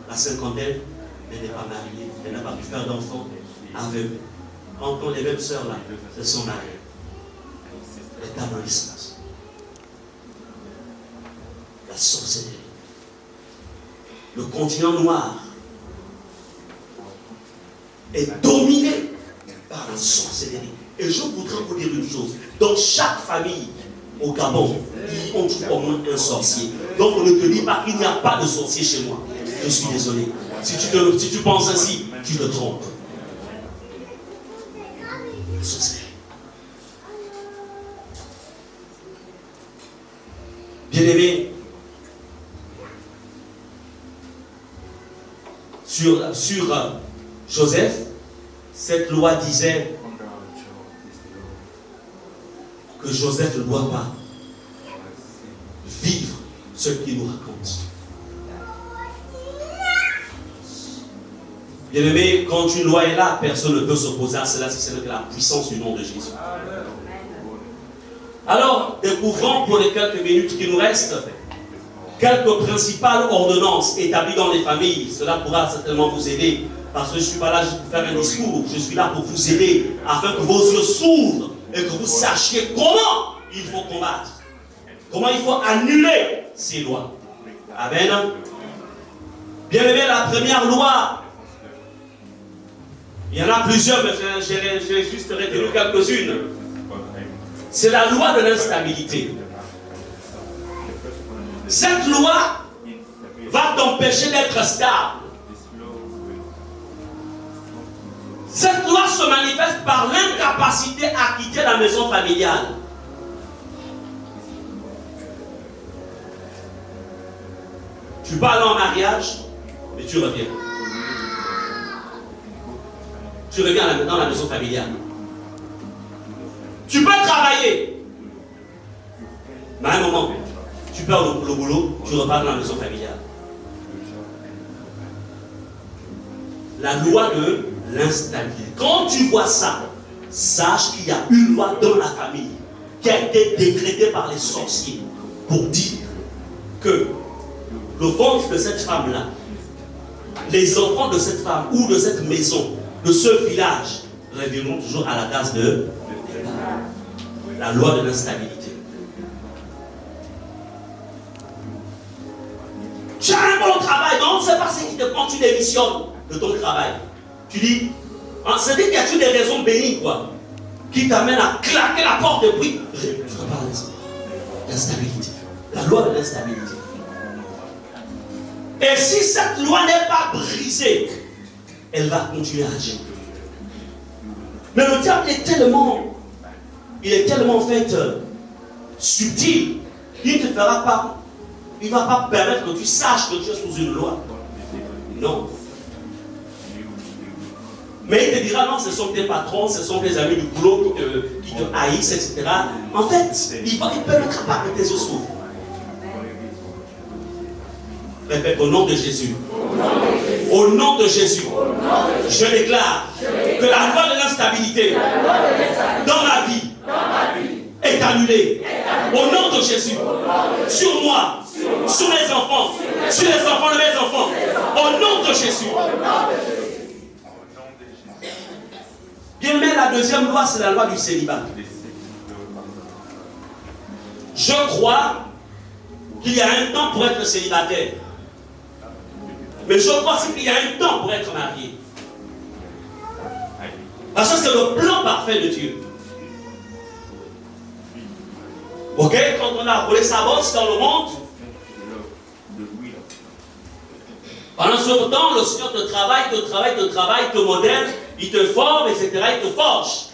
la cinquantaine, mais elle n'est pas mariée, elle n'a pas pu faire d'enfant, aveugle. Encore les mêmes sœurs là, se sont mariées. Elle est dans l'espace. La sorcellerie. Le continent noir est dominé par la sorcellerie. Et je voudrais vous dire une chose. Dans chaque famille au Gabon, on trouve au moins un sorcier. Donc on ne te dit pas qu'il n'y a pas de sorcier chez moi. Je suis désolé. Si tu penses ainsi, tu te trompes. La sorcellerie. Bien-aimé, sur Joseph, cette loi disait que Joseph ne doit pas vivre ce qu'il nous raconte. Bien-aimé, quand une loi est là, personne ne peut s'opposer à cela si ce n'est que la puissance du nom de Jésus. Alors, découvrons pour les quelques minutes qui nous restent quelques principales ordonnances établies dans les familles. Cela pourra certainement vous aider, parce que je ne suis pas là juste pour faire un discours, je suis là pour vous aider, afin que vos yeux s'ouvrent et que vous sachiez comment il faut combattre, comment il faut annuler ces lois. Amen. Bien aimé, la première loi, il y en a plusieurs, mais j'ai juste retenu quelques-unes. C'est la loi de l'instabilité. Cette loi va t'empêcher d'être stable. Cette loi se manifeste par l'incapacité à quitter la maison familiale. Tu pars en mariage, mais tu reviens. Tu reviens dans la maison familiale. Tu peux travailler, mais à un moment, tu perds le boulot, tu repars dans la maison familiale. La loi de l'instabilité. Quand tu vois ça, sache qu'il y a une loi dans la famille qui a été décrétée par les sorciers pour dire que le ventre de cette femme-là, les enfants de cette femme ou de cette maison, de ce village, reviendront toujours à la case de la loi de l'instabilité. Tu as un bon travail, non, c'est pas ce qui te prend, tu démissionnes de ton travail. Tu dis, c'est-à-dire qu'il y a toujours des raisons bénies, quoi, qui t'amènent à claquer la porte et puis, je parle de l'instabilité, la loi de l'instabilité. Et si cette loi n'est pas brisée, elle va continuer à agir. Mais le diable est tellement, en fait subtil, il ne te fera pas, il ne va pas permettre que tu saches que tu es sous une loi. Non. Mais il te dira non, ce sont tes patrons, ce sont tes amis du boulot qui te haïssent, etc. En fait, il peut mettre pas que tes yeux s'ouvrent. Répète, au nom de Jésus. Au nom de Jésus. Je déclare que la loi de l'instabilité dans ma vie est annulée. Au nom de Jésus. Sur moi, sur mes enfants, sur les enfants de mes enfants. Au nom de Jésus. Bien, mais la deuxième loi, c'est la loi du célibat. Je crois qu'il y a un temps pour être célibataire. Mais je crois aussi qu'il y a un temps pour être marié. Parce que c'est le plan parfait de Dieu. Ok, quand on a roulé sa bosse dans le monde, pendant ce temps, le Seigneur te travaille, te modèle, il te forme, etc., il te forge.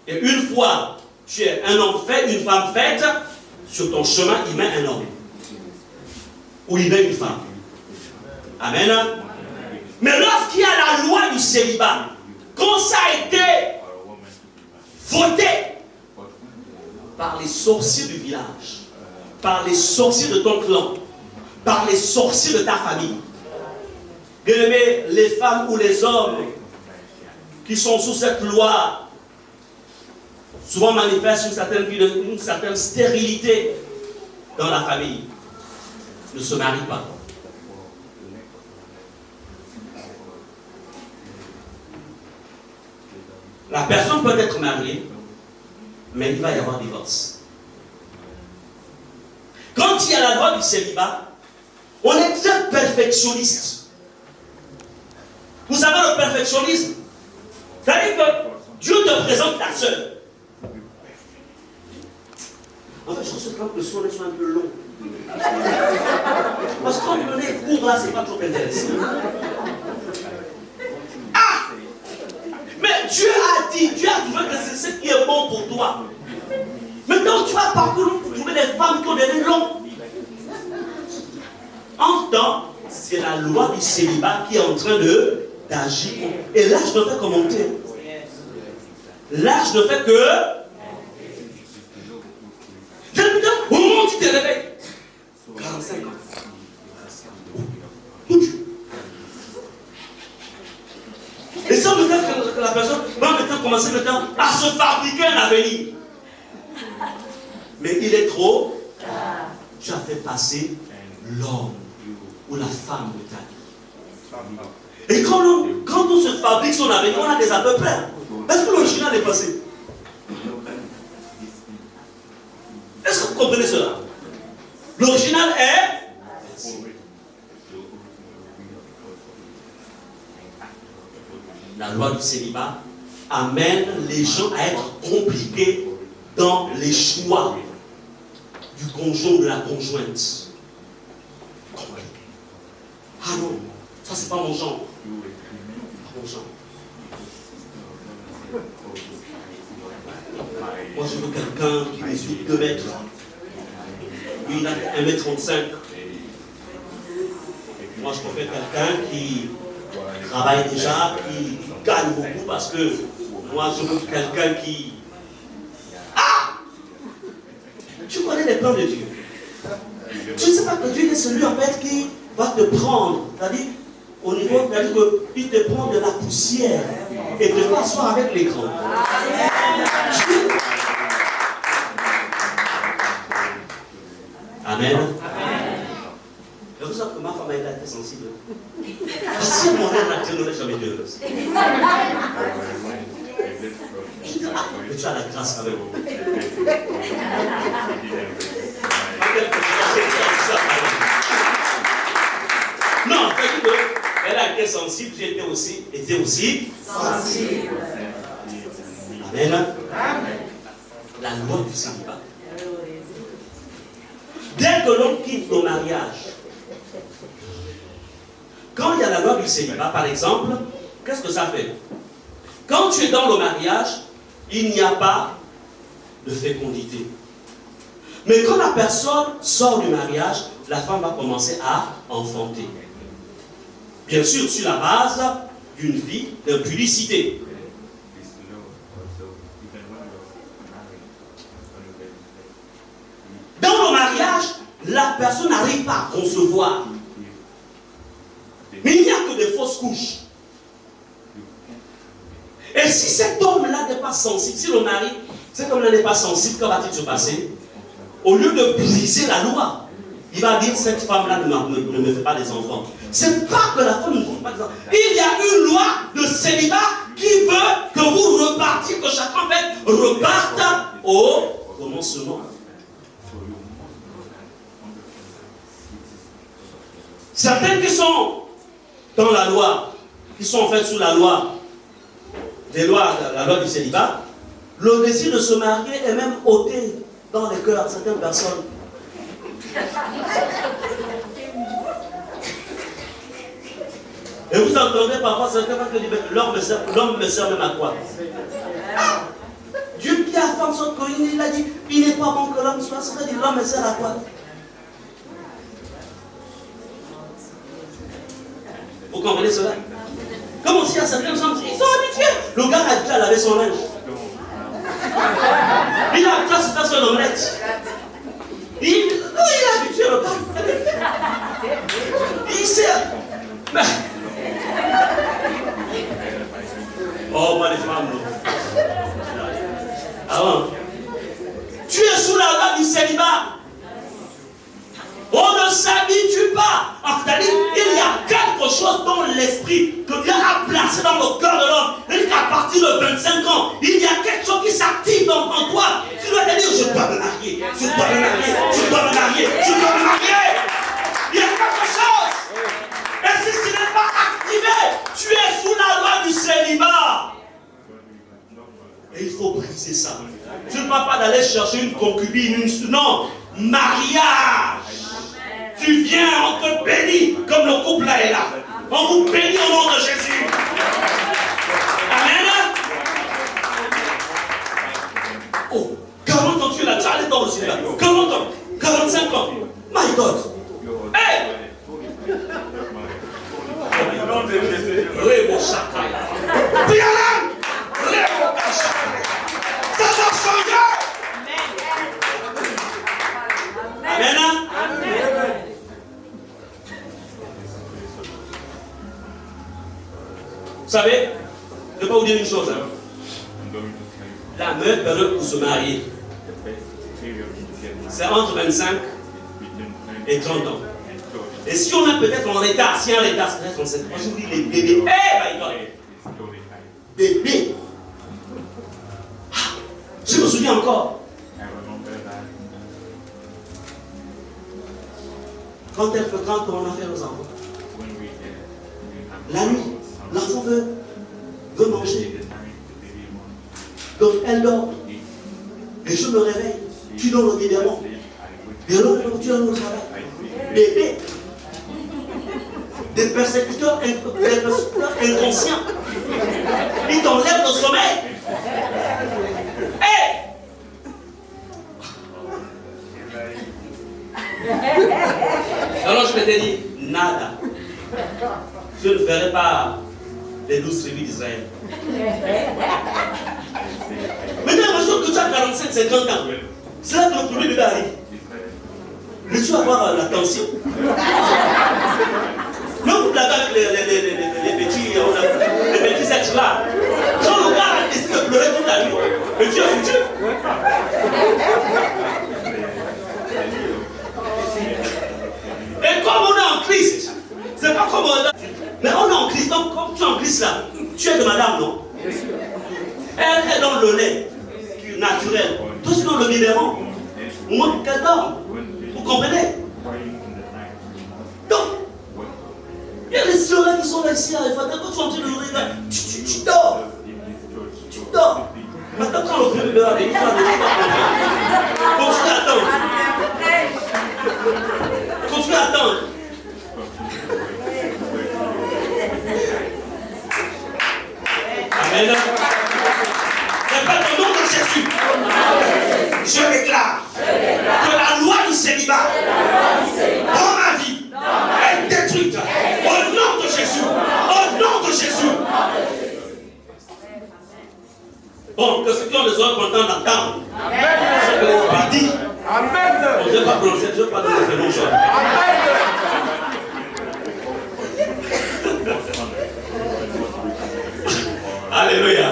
Et une fois, tu es un homme fait, une femme faite, sur ton chemin, il met un homme. Ou il met une femme. Amen. Mais lorsqu'il y a la loi du célibat, quand ça a été voté par les sorciers du village, par les sorciers de ton clan, par les sorciers de ta famille, bien aimé, les femmes ou les hommes qui sont sous cette loi souvent manifestent une certaine stérilité dans la famille, ne se marient pas. La personne peut être mariée, mais il va y avoir divorce. Quand il y a la loi du célibat, on est très perfectionniste. Vous savez le perfectionnisme? C'est-à-dire que Dieu te présente ta soeur. En fait, je trouve que le son est un peu long. Parce que quand on est court là, c'est pas trop intéressant. Mais Dieu a dit, Dieu a trouvé que c'est ce qui est bon pour toi. Maintenant, tu vas parcourir pour trouver des femmes qui ont des nez longs. En temps, c'est la loi du célibat qui est en train d'agir. Et là, je ne fais que monter. Là, je ne fais que... Au moment où tu te réveilles, 45 ans. Et ça veut dire que la personne va maintenant commencer maintenant à se fabriquer un avenir. Mais il est trop. Tu as fait passer l'homme ou la femme de ta vie. Et quand on se fabrique son avenir, on a des à peu près. Est-ce que l'original est passé? Est-ce que vous comprenez cela? L'original est... La loi du célibat amène les gens à être compliqués dans les choix du conjoint ou de la conjointe. Compliqué. Ah non, ça c'est pas mon genre. Pas mon genre. Moi je veux quelqu'un qui mesure 2 mètres. Lui il a 1m35. Moi je préfère quelqu'un qui travaille déjà, qui gagne beaucoup parce que moi je veux quelqu'un qui... Ah! Tu connais les plans de Dieu. Tu ne sais pas que Dieu est celui en fait qui va te prendre, c'est-à-dire au niveau, c'est-à-dire qu'il te prend de la poussière et te fait asseoir avec les grands. Amen. tout ça que ma femme a été sensible. Si mon rêve je n'aurais jamais été heureuse. Mais tu as la grâce quand même. Non, elle a été sensible, j'ai été aussi sensible. Amen. La loi du célibat. Dès que l'on quitte le mariage, quand il y a la loi du célibat, par exemple, qu'est-ce que ça fait? Quand tu es dans le mariage, il n'y a pas de fécondité. Mais quand la personne sort du mariage, la femme va commencer à enfanter. Bien sûr, sur la base d'une vie d'impudicité. Dans le mariage, la personne n'arrive pas à concevoir. Mais il n'y a que des fausses couches. Et si cet homme-là n'est pas sensible, si le mari, cet homme-là n'est pas sensible, que va-t-il se passer? Au lieu de briser la loi, il va dire cette femme-là ne me fait pas des enfants. C'est pas que la femme ne fait pas des enfants. Il y a une loi de célibat qui veut que vous repartiez, que chacun reparte au commencement. Certains qui sont dans la loi, qui sont en fait sous la loi, la loi du célibat, le désir de se marier est même ôté dans les cœurs de certaines personnes. Et vous entendez parfois certains qui disent l'homme me sert même à quoi? Dieu qui a fait son coïn, il a dit il n'est pas bon que l'homme soit seul, il dit l'homme me sert à quoi? Vous comprenez cela? Comme aussi à certains hommes, ils sont habitués. Le gars a déjà lavé son linge. Il a déjà se faire son omelette. Il est habitué, le gars. Il sait. Mais... Oh, moi les femmes, non. Avant. Tu es sous la loi du célibat. On ne s'habitue pas. C'est-à-dire, il y a quelque chose dans l'esprit que Dieu a placé dans le cœur de l'homme. Et qu'à partir de 25 ans, il y a quelque chose qui s'active en toi. Tu dois te dire, je dois me marier, je dois me marier, je dois me marier, je dois me marier. Il y a quelque chose. Et si ce n'est pas activé, tu es sous la loi du célibat. Et il faut briser ça. Tu ne vas pas d'aller chercher une concubine, non, mariage. Tu viens, on te bénit, comme le couple là est là. On vous bénit au nom de Jésus. Amen. Oh, 40 ans tu es là, tu es allé dans le cinéma. 40 ans, 45 ans. My God. Hey! Rémo Chakaya. Pialam! Rémo Chakaya. Ça va changer. Amen. Amen. Vous savez, je vais vous dire une chose. La meilleure période pour se marier, c'est entre 25 et 30 ans. Et si on est peut-être en retard, si un retard, c'est peut-être 37 ans. Moi je vous dis les bébés. Hey, my God! Bébés. Je me souviens encore. Quand on a fait nos enfants, la nuit, l'enfant veut manger. Donc elle dort. Et je me réveille. Tu dors le biberon. Et alors tu es au travail. Bébé. Des persécuteurs inconscients. Ils t'enlèvent le sommeil. Hey! Alors je m'étais dit, nada. Je ne ferai pas les 12 tribus d'Israël. Maintenant, imagine que tu as 45, 50 ans. C'est là que le premier bébé arrive. Mais tu vas avoir la tension. Non, vous blaguez avec les petits êtres là. Quand le gars a décidé de pleurer toute la nuit, mais tu es foutu. Et comme on est en tu en glisses là, tu es de madame, non? Elle est dans le lait naturel. Toi, c'est dans le minéraux. Au moins qu'elle dort. Vous comprenez? Donc, il y a les soleils qui sont là ici. Quand tu es en train de nourrir, tu dors. Tu dors. Maintenant, quand le vieux bébé va venir, continue à attendre. Continue à attendre. Amen. C'est pas au nom de Jésus. Je déclare que la loi du célibat dans ma vie est détruite. Au nom de Jésus. Au nom de Jésus. Bon, que ceux qui ont les oreilles contents d'entendre ce que l'Esprit dit. Amen. Je ne vais pas prononcer, je ne vais pas donner de nom. Alléluia.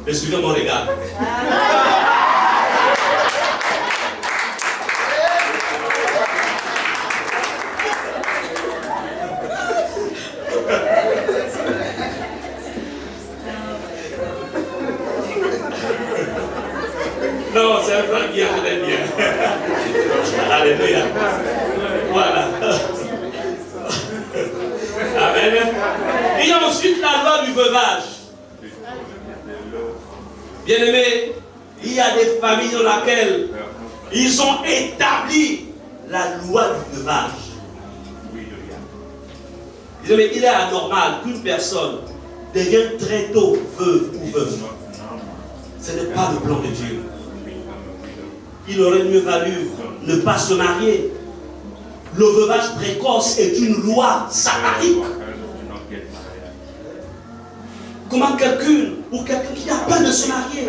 Mais suivez mon regard. Non, c'est un frère bien, je l'aime bien. Alléluia. Voilà. Amen. Il y a ensuite la loi du veuvage. Bien-aimés, il y a des familles dans lesquelles ils ont établi la loi du veuvage. Bien-aimés, il est anormal qu'une personne devienne très tôt veuve ou veuve. Ce n'est pas le plan de Dieu. Il aurait mieux valu ne pas se marier. Le veuvage précoce est une loi satanique. Comment quelqu'un qui n'a pas de se marier,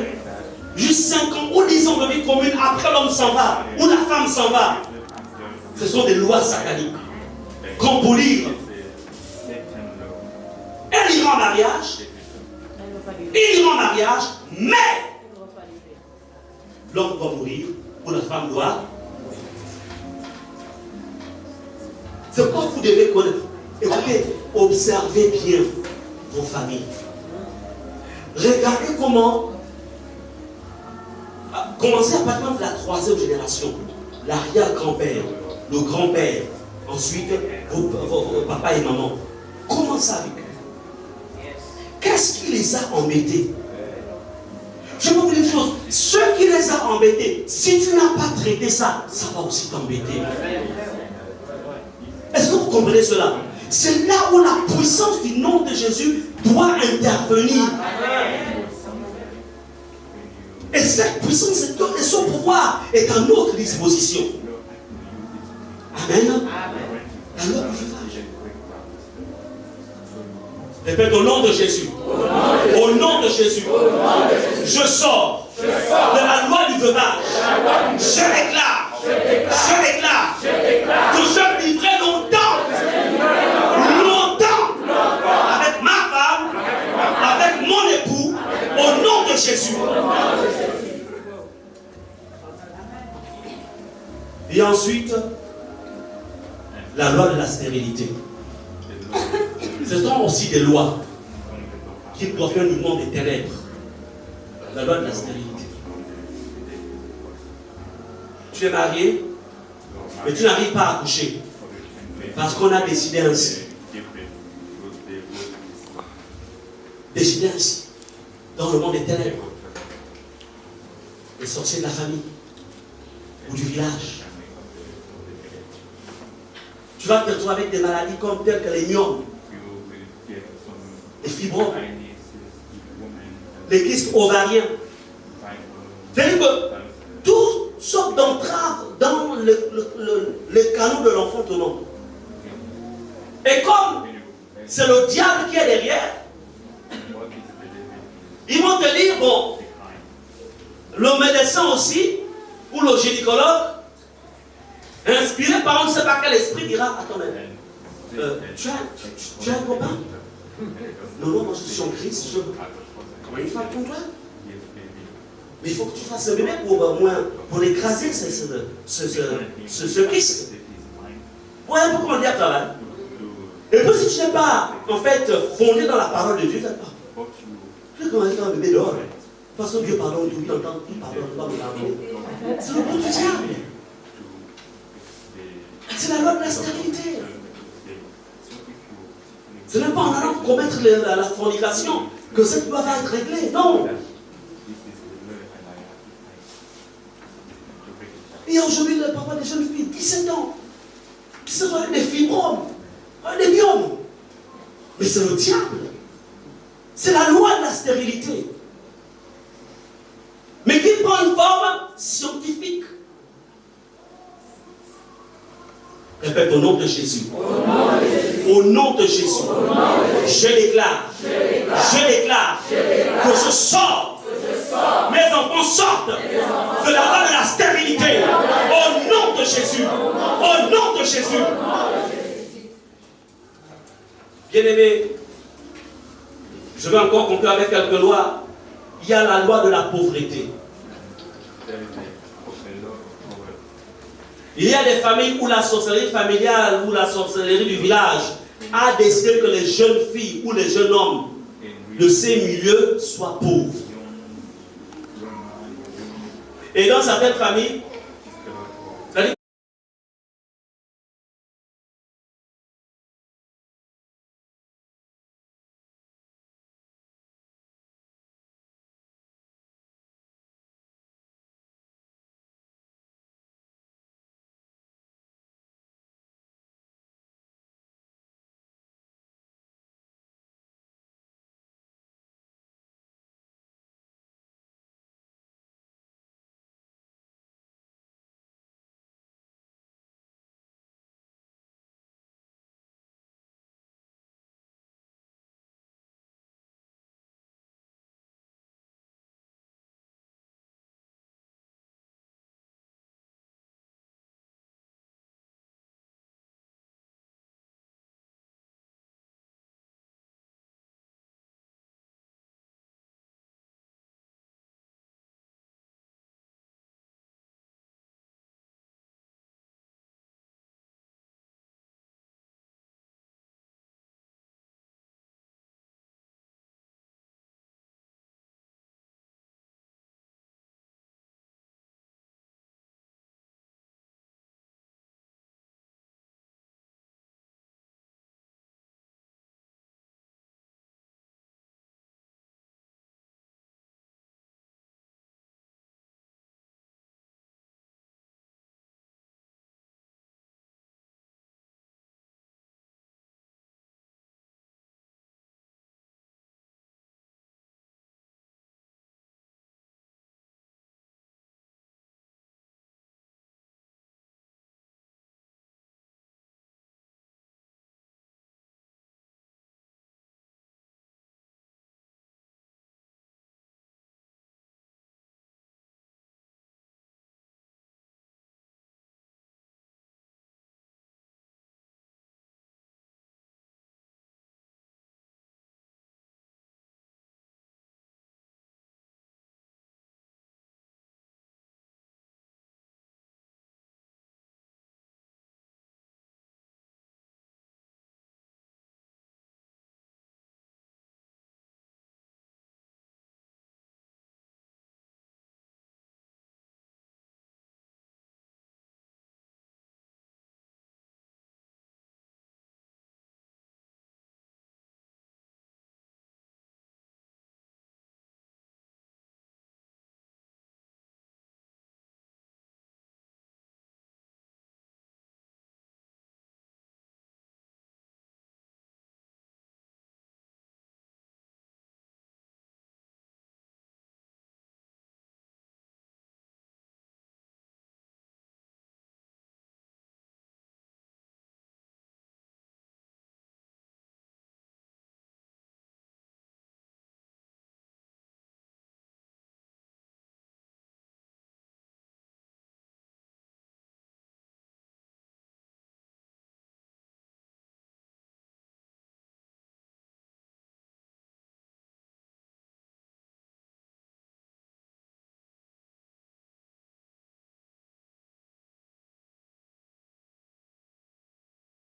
juste 5 ans ou 10 ans de vie commune, après l'homme s'en va, ou la femme s'en va. Ce sont des lois sataniques. Comme pour lire, elle ira en mariage, il ira en mariage, mais l'homme doit mourir, ou la femme doit. C'est quoi vous devez connaître. Écoutez, observez bien vos familles. Regardez comment, commencez à partir de la 3e génération, l'arrière-grand-père, le grand-père, ensuite vos papa et maman. Commencez avec eux. Qu'est-ce qui les a embêtés? Je vais vous dire une chose, ce qui les a embêtés, si tu n'as pas traité ça, ça va aussi t'embêter. Est-ce que vous comprenez cela? C'est là où la puissance du nom de Jésus doit intervenir. Et cette puissance et son pouvoir est à notre disposition. Amen. Alors, répète au nom de Jésus. Au nom de Jésus. Je sors de la loi du veuvage. Je déclare que je vivrai longtemps avec ma femme, avec mon époux, au nom de Jésus. Et ensuite, la loi de la stérilité. Ce sont aussi des lois qui proviennent du monde des ténèbres. La loi de la stérilité. Tu es marié, mais tu n'arrives pas à accoucher. Parce qu'on a décidé ainsi. Décidé ainsi. Dans le monde des ténèbres. Les sorciers de la famille. Ou du village. Tu vas te retrouver avec des maladies comme telles que les myomes, les fibromes, les kystes ovariens. C'est-à-dire que toutes sortes d'entraves dans le canot de l'enfantement. Et comme c'est le diable qui est derrière, ils vont te dire, bon, le médecin aussi, ou le gynécologue, inspiré par on ne sait pas quel esprit, dira, attends, tu as un copain? Non, moi je suis en Christ, je veux une femme comme toi. Mais il faut que tu fasses le bébé pour écraser ce Christ. Voilà pourquoi on dit à travail. Et puis si tu n'es pas, en fait, fondé dans la parole de Dieu, tu n'as pas. Tu peux commencer à un bébé dehors. De toute façon, Dieu pardonne tout, il entend tout pardonne, pas me pardonner. C'est le bon du diable. C'est la loi de la stérilité. Ce n'est pas en allant commettre la fornication que cette loi va être réglée. Non. Et aujourd'hui, le papa des jeunes filles, 17 ans, 17 ans avec des fibromes, avec des biomes. Mais c'est le diable. C'est la loi de la stérilité. Mais qui prend une forme scientifique. Répète au nom de Jésus. Au nom de Jésus. Je déclare que je sors. Mes enfants sortent de la loi de la stérilité. Au nom de Jésus. Au nom de Jésus. Bien-aimés, je vais encore conclure avec quelques lois. Il y a la loi de la pauvreté. Il y a des familles où la sorcellerie familiale ou la sorcellerie du village a décidé que les jeunes filles ou les jeunes hommes de ces milieux soient pauvres. Et dans certaines familles,